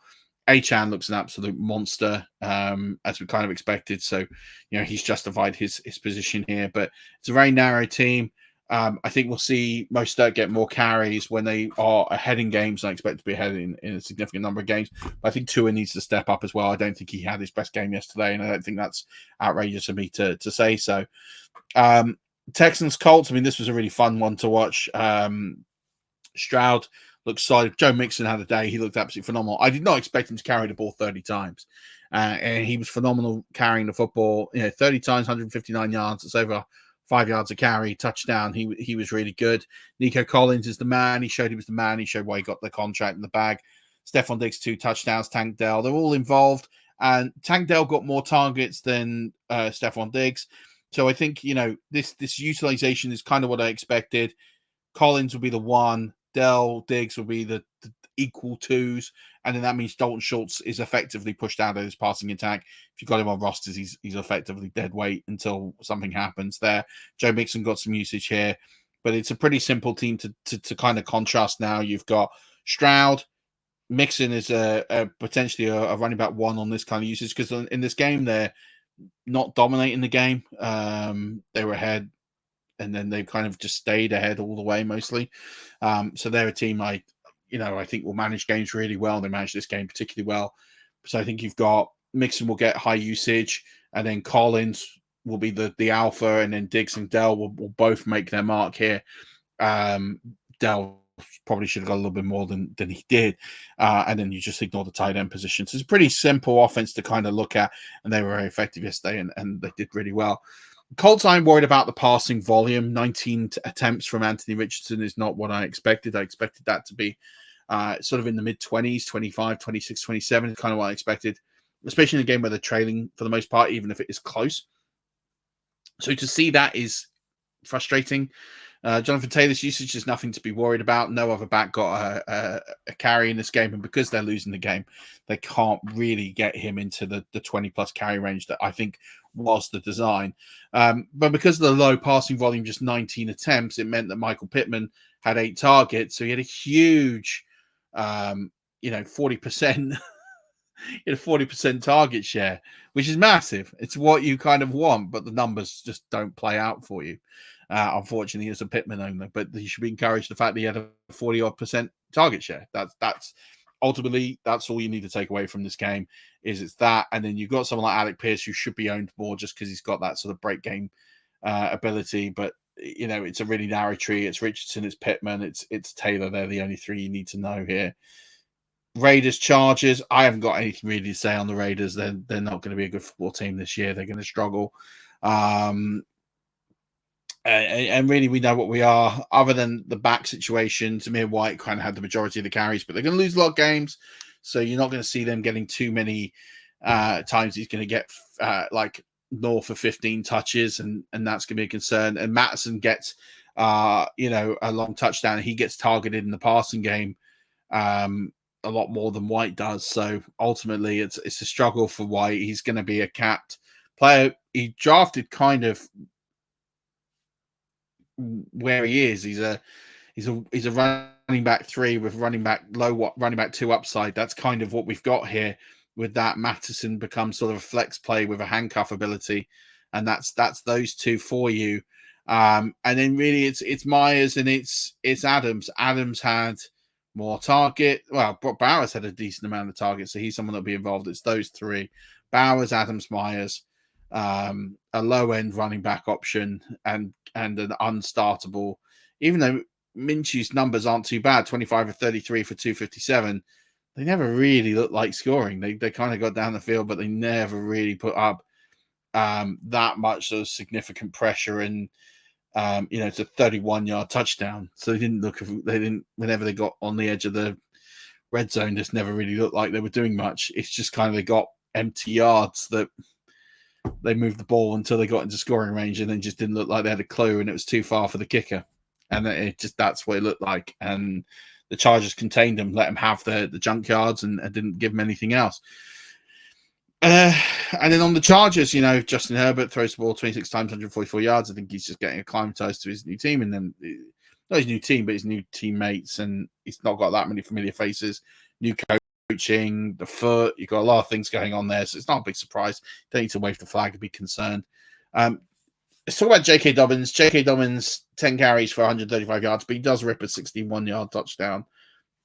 Achan looks an absolute monster, as we kind of expected. So, he's justified his position here, but it's a very narrow team. I think we'll see Mostert get more carries when they are ahead in games. I expect to be ahead in a significant number of games. But I think Tua needs to step up as well. I don't think he had his best game yesterday, and I don't think that's outrageous for me to say so. Texans Colts. I mean, this was a really fun one to watch. Stroud looked solid. Joe Mixon had a day. He looked absolutely phenomenal. I did not expect him to carry the ball 30 times. And he was phenomenal carrying the football. 30 times, 159 yards. It's over 5 yards a carry, touchdown. He was really good. Nico Collins is the man. He showed he was the man. He showed why he got the contract in the bag. Stephon Diggs, 2 touchdowns. Tank Dell, they're all involved. And Tank Dell got more targets than Stephon Diggs. So I think, this utilization is kind of what I expected. Collins will be the 1. Dell, Diggs will be the equal 2s. And then that means Dalton Schultz is effectively pushed out of his passing attack. If you've got him on rosters, he's effectively dead weight until something happens there. Joe Mixon got some usage here, but it's a pretty simple team to kind of contrast now. You've got Stroud. Mixon is potentially a running back 1 on this kind of usage, because in this game, they're not dominating the game. They were ahead, and then they've kind of just stayed ahead all the way mostly. So they're a team I think will manage games really well. They manage this game particularly well. So I think you've got Mixon will get high usage, and then Collins will be the alpha, and then Diggs and Dell will both make their mark here. Dell probably should have got a little bit more than he did. And then you just ignore the tight end position. So it's a pretty simple offense to kind of look at, and they were very effective yesterday, and they did really well. Colts, I'm worried about the passing volume. 19 attempts from Anthony Richardson is not what I expected. I expected that to be sort of in the mid-20s, 25, 26, 27 is kind of what I expected, especially in a game where they're trailing for the most part, even if it is close. So to see that is frustrating. Jonathan Taylor's usage is nothing to be worried about. No other back got a carry in this game, and because they're losing the game, they can't really get him into the 20-plus carry range that I think was the design. But because of the low passing volume, just 19 attempts, it meant that Michael Pittman had 8 targets, so he had a huge, 40%. He had a 40% target share, which is massive. It's what you kind of want, but the numbers just don't play out for you. Unfortunately, as a Pittman owner, but you should be encouraged the fact that he had a 40% target share. That's ultimately that's all you need to take away from this game. It's that, and then you've got someone like Alec Pierce who should be owned more just because he's got that sort of break game ability. But it's a really narrow tree. It's Richardson, it's Pittman, it's Taylor. They're the only 3 you need to know here. Raiders, Chargers. I haven't got anything really to say on the Raiders. They're not going to be a good football team this year. They're going to struggle. And really, we know what we are. Other than the back situation, Zamir White kind of had the majority of the carries, but they're going to lose a lot of games. So you're not going to see them getting too many times. He's going to get north of 15 touches, and that's going to be a concern. And Mattison gets, a long touchdown. He gets targeted in the passing game a lot more than White does. So ultimately, it's a struggle for White. He's going to be a capped player. He drafted kind of where he is. He's a running back 3 with running back 2 upside. That's kind of what we've got here. With that, Mattison becomes sort of a flex play with a handcuff ability, and that's those 2 for you. And then really it's Myers and it's Adams. Adams had more target. Well, Bowers had a decent amount of targets, so he's someone that'll be involved. It's those 3: Bowers, Adams, Myers. A low-end running back option and an unstartable, even though Minshew's numbers aren't too bad, 25 of 33 for 257, they never really look like scoring. They kind of got down the field, but they never really put up that much sort of significant pressure. And it's a 31-yard touchdown, so whenever they got on the edge of the red zone, just never really looked like they were doing much. It's just kind of they got empty yards that they moved the ball until they got into scoring range, and then just didn't look like they had a clue, and it was too far for the kicker. And that's what it looked like. And the Chargers contained them, let them have the junk yards, and didn't give them anything else. And then on the Chargers, Justin Herbert throws the ball 26 times, 144 yards. I think he's just getting acclimatized to his new team, and then not his new team, but his new teammates, and he's not got that many familiar faces. New coaching, the foot, you've got a lot of things going on there, so it's not a big surprise. Don't need to wave the flag and be concerned. Let's talk about J.K. Dobbins. J.K. Dobbins, 10 carries for 135 yards, but he does rip a 61-yard touchdown,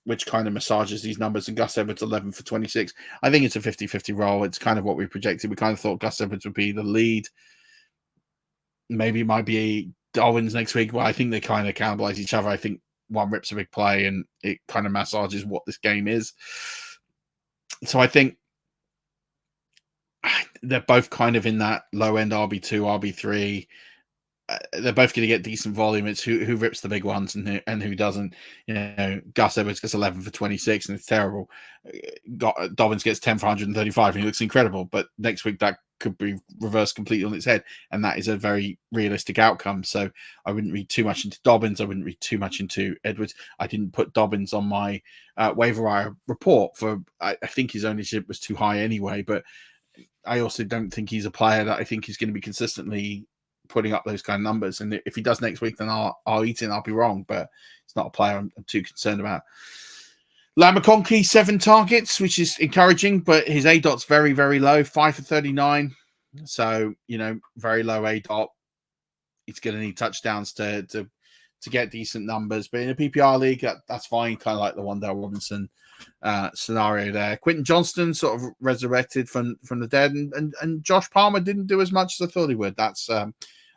which kind of massages these numbers. And Gus Edwards, 11 for 26. I think it's a 50-50 role. It's kind of what we projected. We kind of thought Gus Edwards would be the lead. Maybe it might be Dobbins next week, but I think they kind of cannibalize each other. I think one rips a big play and it kind of massages what this game is. So I think they're both kind of in that low end RB2, RB3. They're both going to get decent volume. It's who rips the big ones and who doesn't. Gus Edwards gets 11 for 26 and it's terrible. Dobbins gets 10 for 135 and he looks incredible. But next week that could be reversed completely on its head, and that is a very realistic outcome. So I wouldn't read too much into Dobbins. I wouldn't read too much into Edwards. I didn't put Dobbins on my waiver wire report for. I think his ownership was too high anyway. But I also don't think he's a player that I think is going to be consistently putting up those kind of numbers. And if he does next week, then I'll eat it and I'll be wrong. But it's not a player I'm too concerned about. Lamar McConkey, 7 targets, which is encouraging, but his A-dot's very, very low, 5 for 39. So, very low A-dot. He's going to need touchdowns to get decent numbers. But in a PPR league, that's fine. Kind of like the Wan'Dale Robinson scenario there. Quentin Johnston sort of resurrected from the dead, and Josh Palmer didn't do as much as I thought he would. That's a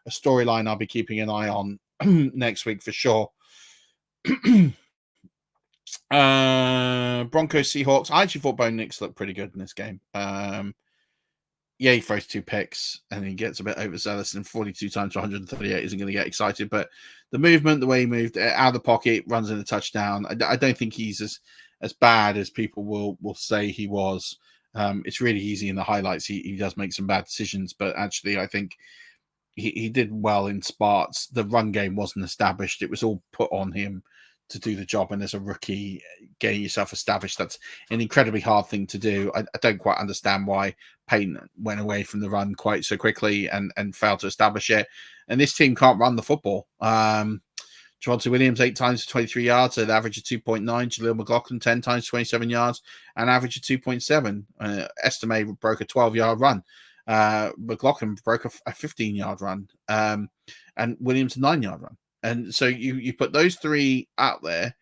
storyline I'll be keeping an eye on next week for sure. Broncos Seahawks. I actually thought Bo Nix looked pretty good in this game. He throws 2 picks and he gets a bit overzealous, and 42 times for 138 isn't going to get excited. But the movement, the way he moved out of the pocket, runs in a touchdown. I don't think he's as bad as people will say he was. It's really easy in the highlights. He does make some bad decisions, but actually I think he did well in spurts. The run game wasn't established. It was all put on him to do the job, and as a rookie, getting yourself established, that's an incredibly hard thing to do. I don't quite understand why Payton went away from the run quite so quickly and failed to establish it. And this team can't run the football. Javonte Williams, 8 times for 23 yards, at an average of 2.9. Jaleel McLaughlin, 10 times, 27 yards, an average of 2.7. Estime broke a 12-yard run. McLaughlin broke a 15-yard run. And Williams, a 9-yard run. And so you put those 3 out there.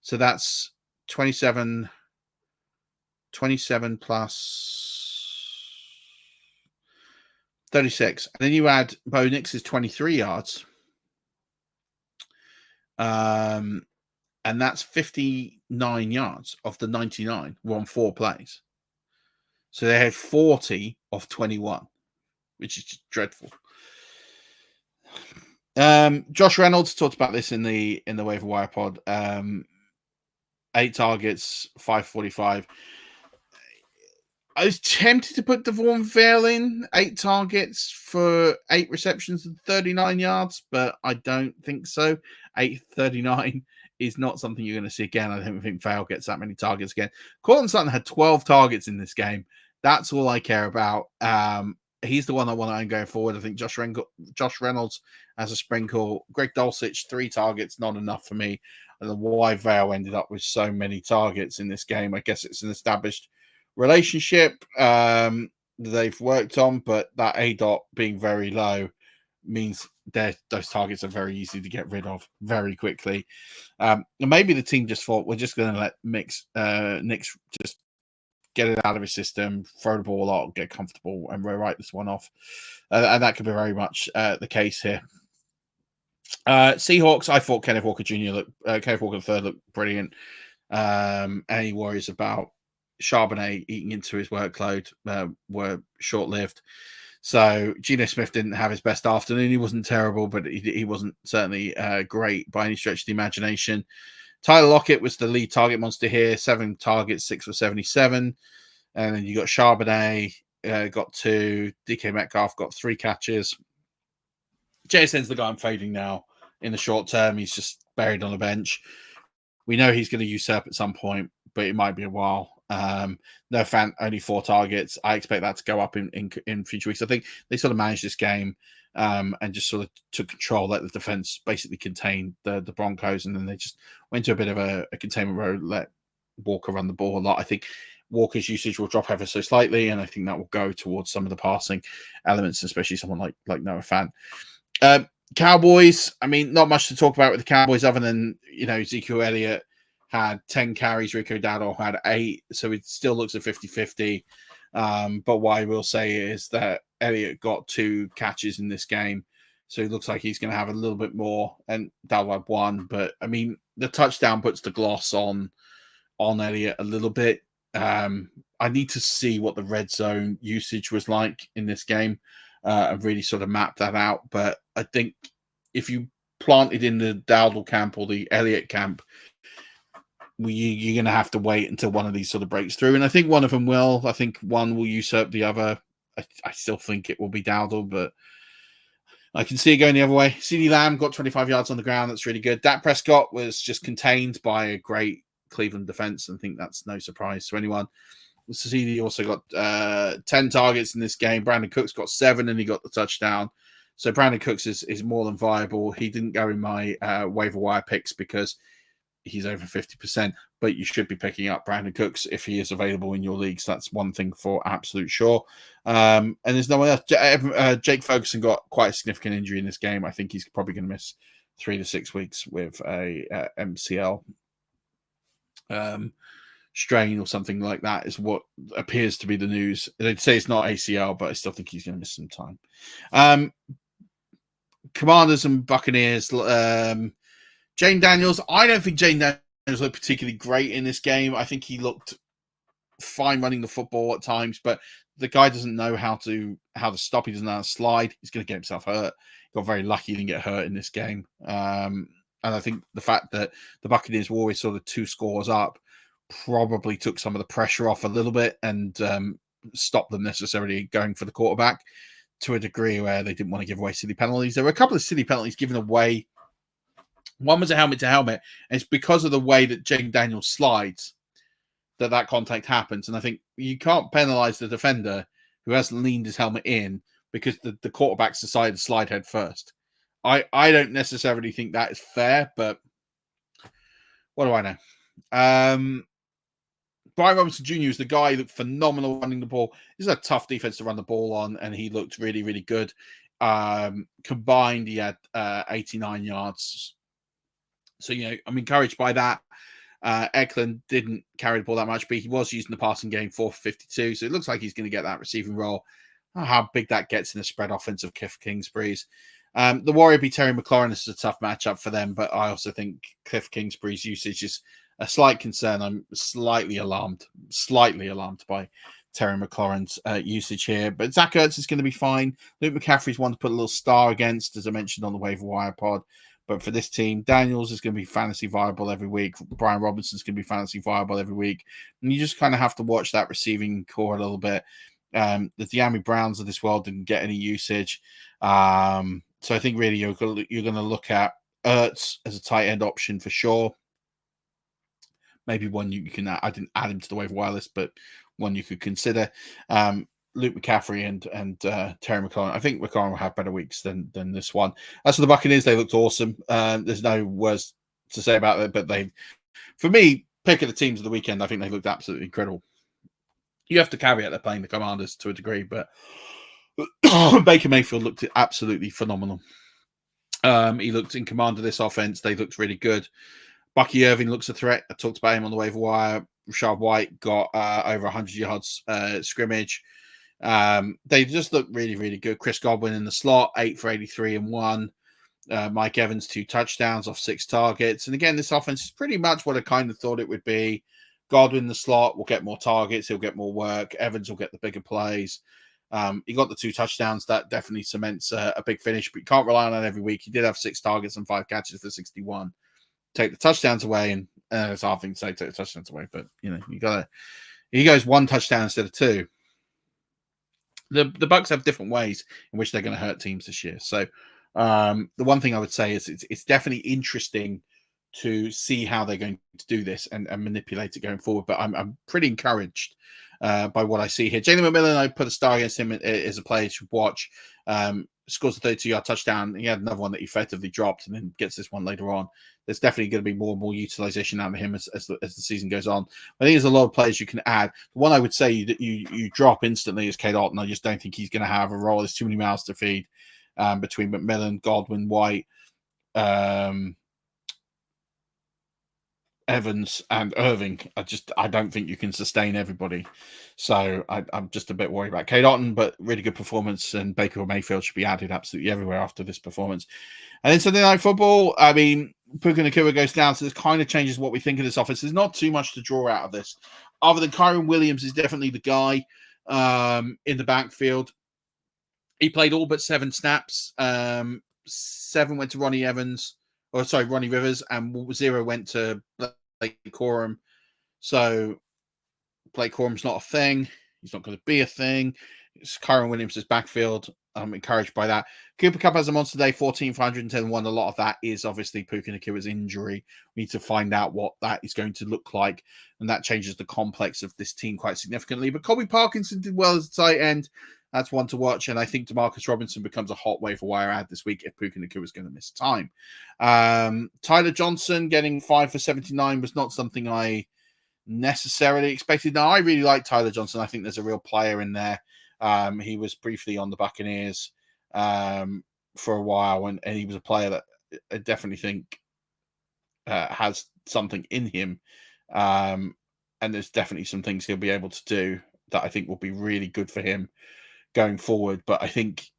So that's 27 plus 36. And then you add Bo Nix's 23 yards. And that's 59 yards of the 99 were on 4 plays. So they had 40 of 21, which is just dreadful. Josh Reynolds talked about this in the waiver wire pod. 8 targets, 545. I was tempted to put Devon Vale in, 8 targets for 8 receptions and 39 yards, but I don't think so. 839 is not something you're going to see again. I don't think Vale gets that many targets again. Cortland Sutton had 12 targets in this game. That's all I care about. He's the one I want to own going forward. I think Josh Reynolds as a sprinkle. Greg Dulcich, 3 targets, not enough for me. I don't know why Vale ended up with so many targets in this game. I guess it's an established relationship they've worked on, but that A-dot being very low means those targets are very easy to get rid of very quickly. And maybe the team just thought, we're just going to let Nick's just get it out of his system, throw the ball out, get comfortable, and write this one off. And that could be very much the case here. Seahawks, I thought Kenneth Walker Jr. Kenneth Walker III looked brilliant. Any worries about Charbonnet eating into his workload were short-lived. So Geno Smith didn't have his best afternoon. He wasn't terrible, but he wasn't certainly great by any stretch of the imagination. Tyler Lockett was the lead target monster here. 7 targets, 6 for 77. And then you got Charbonnet, got 2. DK Metcalf got 3 catches. JSN's the guy I'm fading now in the short term. He's just buried on the bench. We know he's going to usurp at some point, but it might be a while. No fan, only 4 targets. I expect that to go up in future weeks. I think they sort of managed this game and just sort of took control, let the defense basically contain the Broncos, and then they just went to a bit of a containment mode, let Walker run the ball a lot. I think Walker's usage will drop ever so slightly, and I think that will go towards some of the passing elements, especially someone like Noah Fant. Cowboys, I mean, not much to talk about with the Cowboys other than, Ezekiel Elliott had 10 carries, Rico Dowdle had 8, so it still looks a 50-50. But what I will say is that Elliott got 2 catches in this game, so it looks like he's going to have a little bit more, and Dowdle had 1. But, I mean, the touchdown puts the gloss on Elliott a little bit. I need to see what the red zone usage was like in this game and really sort of map that out. But I think if you planted in the Dowdle camp or the Elliott camp, you're going to have to wait until one of these sort of breaks through. And I think one of them will. I think one will usurp the other. I still think it will be Dowdle, but I can see it going the other way. CeeDee Lamb got 25 yards on the ground. That's really good. Dak Prescott was just contained by a great Cleveland defense. I think that's no surprise to anyone. CeeDee also got 10 targets in this game. Brandon Cooks got 7 and he got the touchdown. So Brandon Cooks is more than viable. He didn't go in my waiver wire picks because he's over 50%, but you should be picking up Brandon Cooks if he is available in your leagues. That's one thing for absolute sure. And there's no one else. Jake Ferguson got quite a significant injury in this game. I think he's probably going to miss 3 to 6 weeks with a MCL strain or something like that is what appears to be the news. They'd say it's not ACL, but I still think he's going to miss some time. Commanders and Buccaneers. Jane Daniels. I don't think Jane Daniels looked particularly great in this game. I think he looked fine running the football at times, but the guy doesn't know how to stop. He doesn't know how to slide. He's going to get himself hurt. Got very lucky he didn't get hurt in this game. And I think the fact that the Buccaneers were always sort of 2 scores up probably took some of the pressure off a little bit and stopped them necessarily going for the quarterback to a degree where they didn't want to give away silly penalties. There were a couple of silly penalties given away. One was a helmet to helmet, and it's because of the way that Jane Daniels slides that contact happens. And I think you can't penalize the defender who hasn't leaned his helmet in because the quarterback's decided to slide head first. I don't necessarily think that is fair, but what do I know? Brian Robinson Jr. is the guy who looked phenomenal running the ball. This is a tough defense to run the ball on, and he looked really, really good. Combined, he had 89 yards. So, I'm encouraged by that. Eklund didn't carry the ball that much, but he was using the passing game 4 for 52. So it looks like he's going to get that receiving role. How big that gets in a spread offense of Cliff Kingsbury's. The Warrior beat Terry McLaurin. This is a tough matchup for them, but I also think Cliff Kingsbury's usage is a slight concern. I'm slightly alarmed by Terry McLaurin's usage here. But Zach Ertz is going to be fine. Luke McCaffrey's one to put a little star against, as I mentioned on the waiver wire pod. But for this team, Daniels is going to be fantasy viable every week. Brian Robinson's going to be fantasy viable every week. And you just kind of have to watch that receiving core a little bit. The De'Ami Browns of this world didn't get any usage. So I think really you're going to look at Ertz as a tight end option for sure. Maybe one you can I didn't add him to the waiver wire list, but one you could consider. Luke McCaffrey and Terry McLaurin. I think McLaurin will have better weeks than this one. As for the Buccaneers, they looked awesome. There's no words to say about it, but for me, pick of the teams of the weekend, I think they looked absolutely incredible. You have to caveat they're playing the Commanders to a degree, but Baker Mayfield looked absolutely phenomenal. He looked in command of this offense. They looked really good. Bucky Irving looks a threat. I talked about him on the waiver wire. Rashad White got over 100 yards scrimmage. They just look really, really good. Chris Godwin in the slot, 8 for 83 and 1. Mike Evans, 2 touchdowns off 6 targets. And again, this offense is pretty much what I kind of thought it would be. Godwin in the slot will get more targets. He'll get more work. Evans will get the bigger plays. He got the 2 touchdowns. That definitely cements a big finish, but you can't rely on that every week. He did have 6 targets and 5 catches for 61. Take the touchdowns away, and it's a hard thing to say, take the touchdowns away, but he goes 1 touchdown instead of 2. The Bucs have different ways in which they're going to hurt teams this year. So the one thing I would say is it's definitely interesting to see how they're going to do this and manipulate it going forward. But I'm pretty encouraged by what I see here. Jalen McMillan, I put a star against him as a player you should watch. Scores a 32-yard touchdown. He had another one that he effectively dropped and then gets this one later on. There's definitely going to be more and more utilization out of him as the season goes on. I think there's a lot of players you can add. The one I would say that you drop instantly is Kate Otten. I just don't think he's going to have a role. There's too many mouths to feed between McMillan, Godwin, White, Evans and Irving. I don't think you can sustain everybody. So I'm just a bit worried about Kate Otten, but really good performance, and Baker Mayfield should be added absolutely everywhere after this performance. And then Sunday Night Football, I mean, Puka Nacua goes down, so this kind of changes what we think of this offense. There's not too much to draw out of this, other than Kyron Williams is definitely the guy in the backfield. He played all but 7 snaps. 7 went to Ronnie Rivers, and 0 went to Blake Corum. So Blake Corum's not a thing. He's not going to be a thing. It's Kyron Williams' backfield. I'm encouraged by that. Cooper Kupp has a monster day, 14 for 110-1. A lot of that is obviously Puka Nacua's injury. We need to find out what that is going to look like, and that changes the complex of this team quite significantly. But Colby Parkinson did well as a tight end. That's one to watch, and I think Demarcus Robinson becomes a hot waiver wire ad this week if Puka Nacua is going to miss time. Tyler Johnson getting 5 for 79 was not something I necessarily expected. Now, I really like Tyler Johnson. I think there's a real player in there. He was briefly on the Buccaneers for a while, and he was a player that I definitely think has something in him. And there's definitely some things he'll be able to do that I think will be really good for him going forward. But I think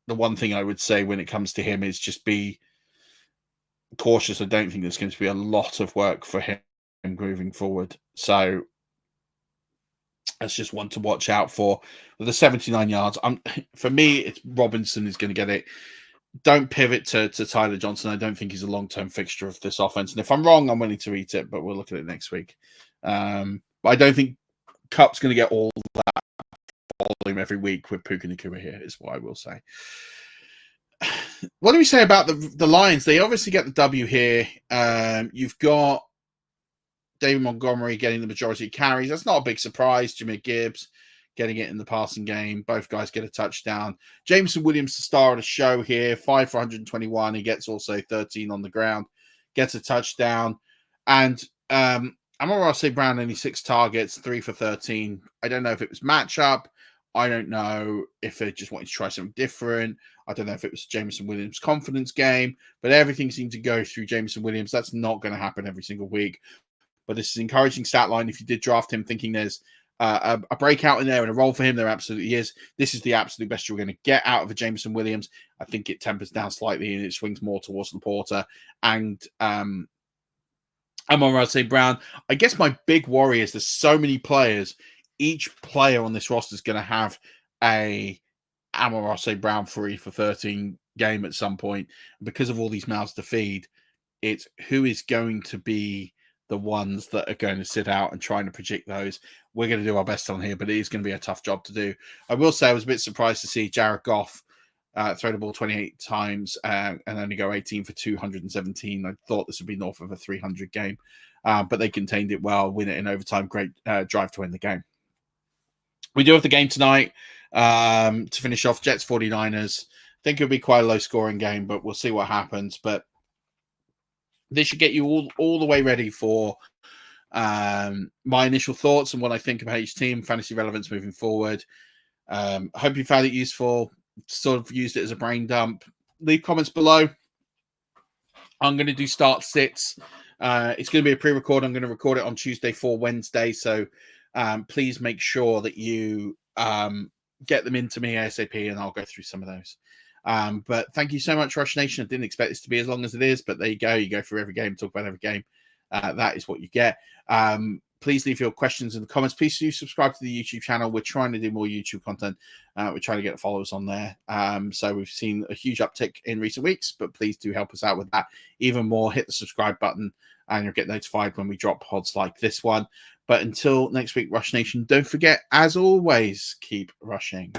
the one thing I would say when it comes to him is just be cautious. I don't think there's going to be a lot of work for him moving forward. So that's just one to watch out for. With the 79 yards, for me, it's Robinson is going to get it. Don't pivot to Tyler Johnson. I don't think he's a long-term fixture of this offense. And if I'm wrong, I'm willing to eat it, but we'll look at it next week. But I don't think Kupp's going to get all that volume every week with Puka Nacua here, is what I will say. What do we say about the Lions? They obviously get the W here. You've got David Montgomery getting the majority of carries. That's not a big surprise. Jahmyr Gibbs getting it in the passing game. Both guys get a touchdown. Jameson Williams, the star of the show here, 5 for 121. He gets also 13 on the ground, gets a touchdown. And Amon-Ra St. Brown, only 6 targets, 3 for 13. I don't know if it was matchup. I don't know if they just wanted to try something different. I don't know if it was Jameson Williams' confidence game, but everything seemed to go through Jameson Williams. That's not going to happen every single week. But this is an encouraging stat line. If you did draft him thinking there's a breakout in there and a role for him, there absolutely is. This is the absolute best you're going to get out of a Jameson Williams. I think it tempers down slightly and it swings more towards Laporta and Amon-Ra St. Brown. I guess my big worry is there's so many players. Each player on this roster is going to have a Amon-Ra St. Brown 3 for 13 game at some point. Because of all these mouths to feed, it's who is going to be the ones that are going to sit out and trying to predict those. We're going to do our best on here, but it is going to be a tough job to do. I will say I was a bit surprised to see Jared Goff throw the ball 28 times and only go 18 for 217. I thought this would be north of a 300 game, but they contained it well, win it in overtime. Great drive to win the game. We do have the game tonight to finish off Jets 49ers. I think it'll be quite a low scoring game, but we'll see what happens. But this should get you all the way ready for my initial thoughts and what I think about each team, fantasy relevance moving forward. Hope you found it useful, sort of used it as a brain dump. Leave comments below. I'm going to do start sits. It's going to be a pre-record. I'm going to record it on Tuesday for Wednesday. So please make sure that you get them into me ASAP and I'll go through some of those. But thank you so much, Rush Nation. I didn't expect this to be as long as it is, but there you go. You go through every game, talk about every game. That is what you get. Please leave your questions in the comments. Please do subscribe to the YouTube channel. We're trying to do more YouTube content. We're trying to get followers on there. So we've seen a huge uptick in recent weeks, but please do help us out with that. Even more, hit the subscribe button and you'll get notified when we drop pods like this one. But until next week, Rush Nation, don't forget, as always, keep rushing.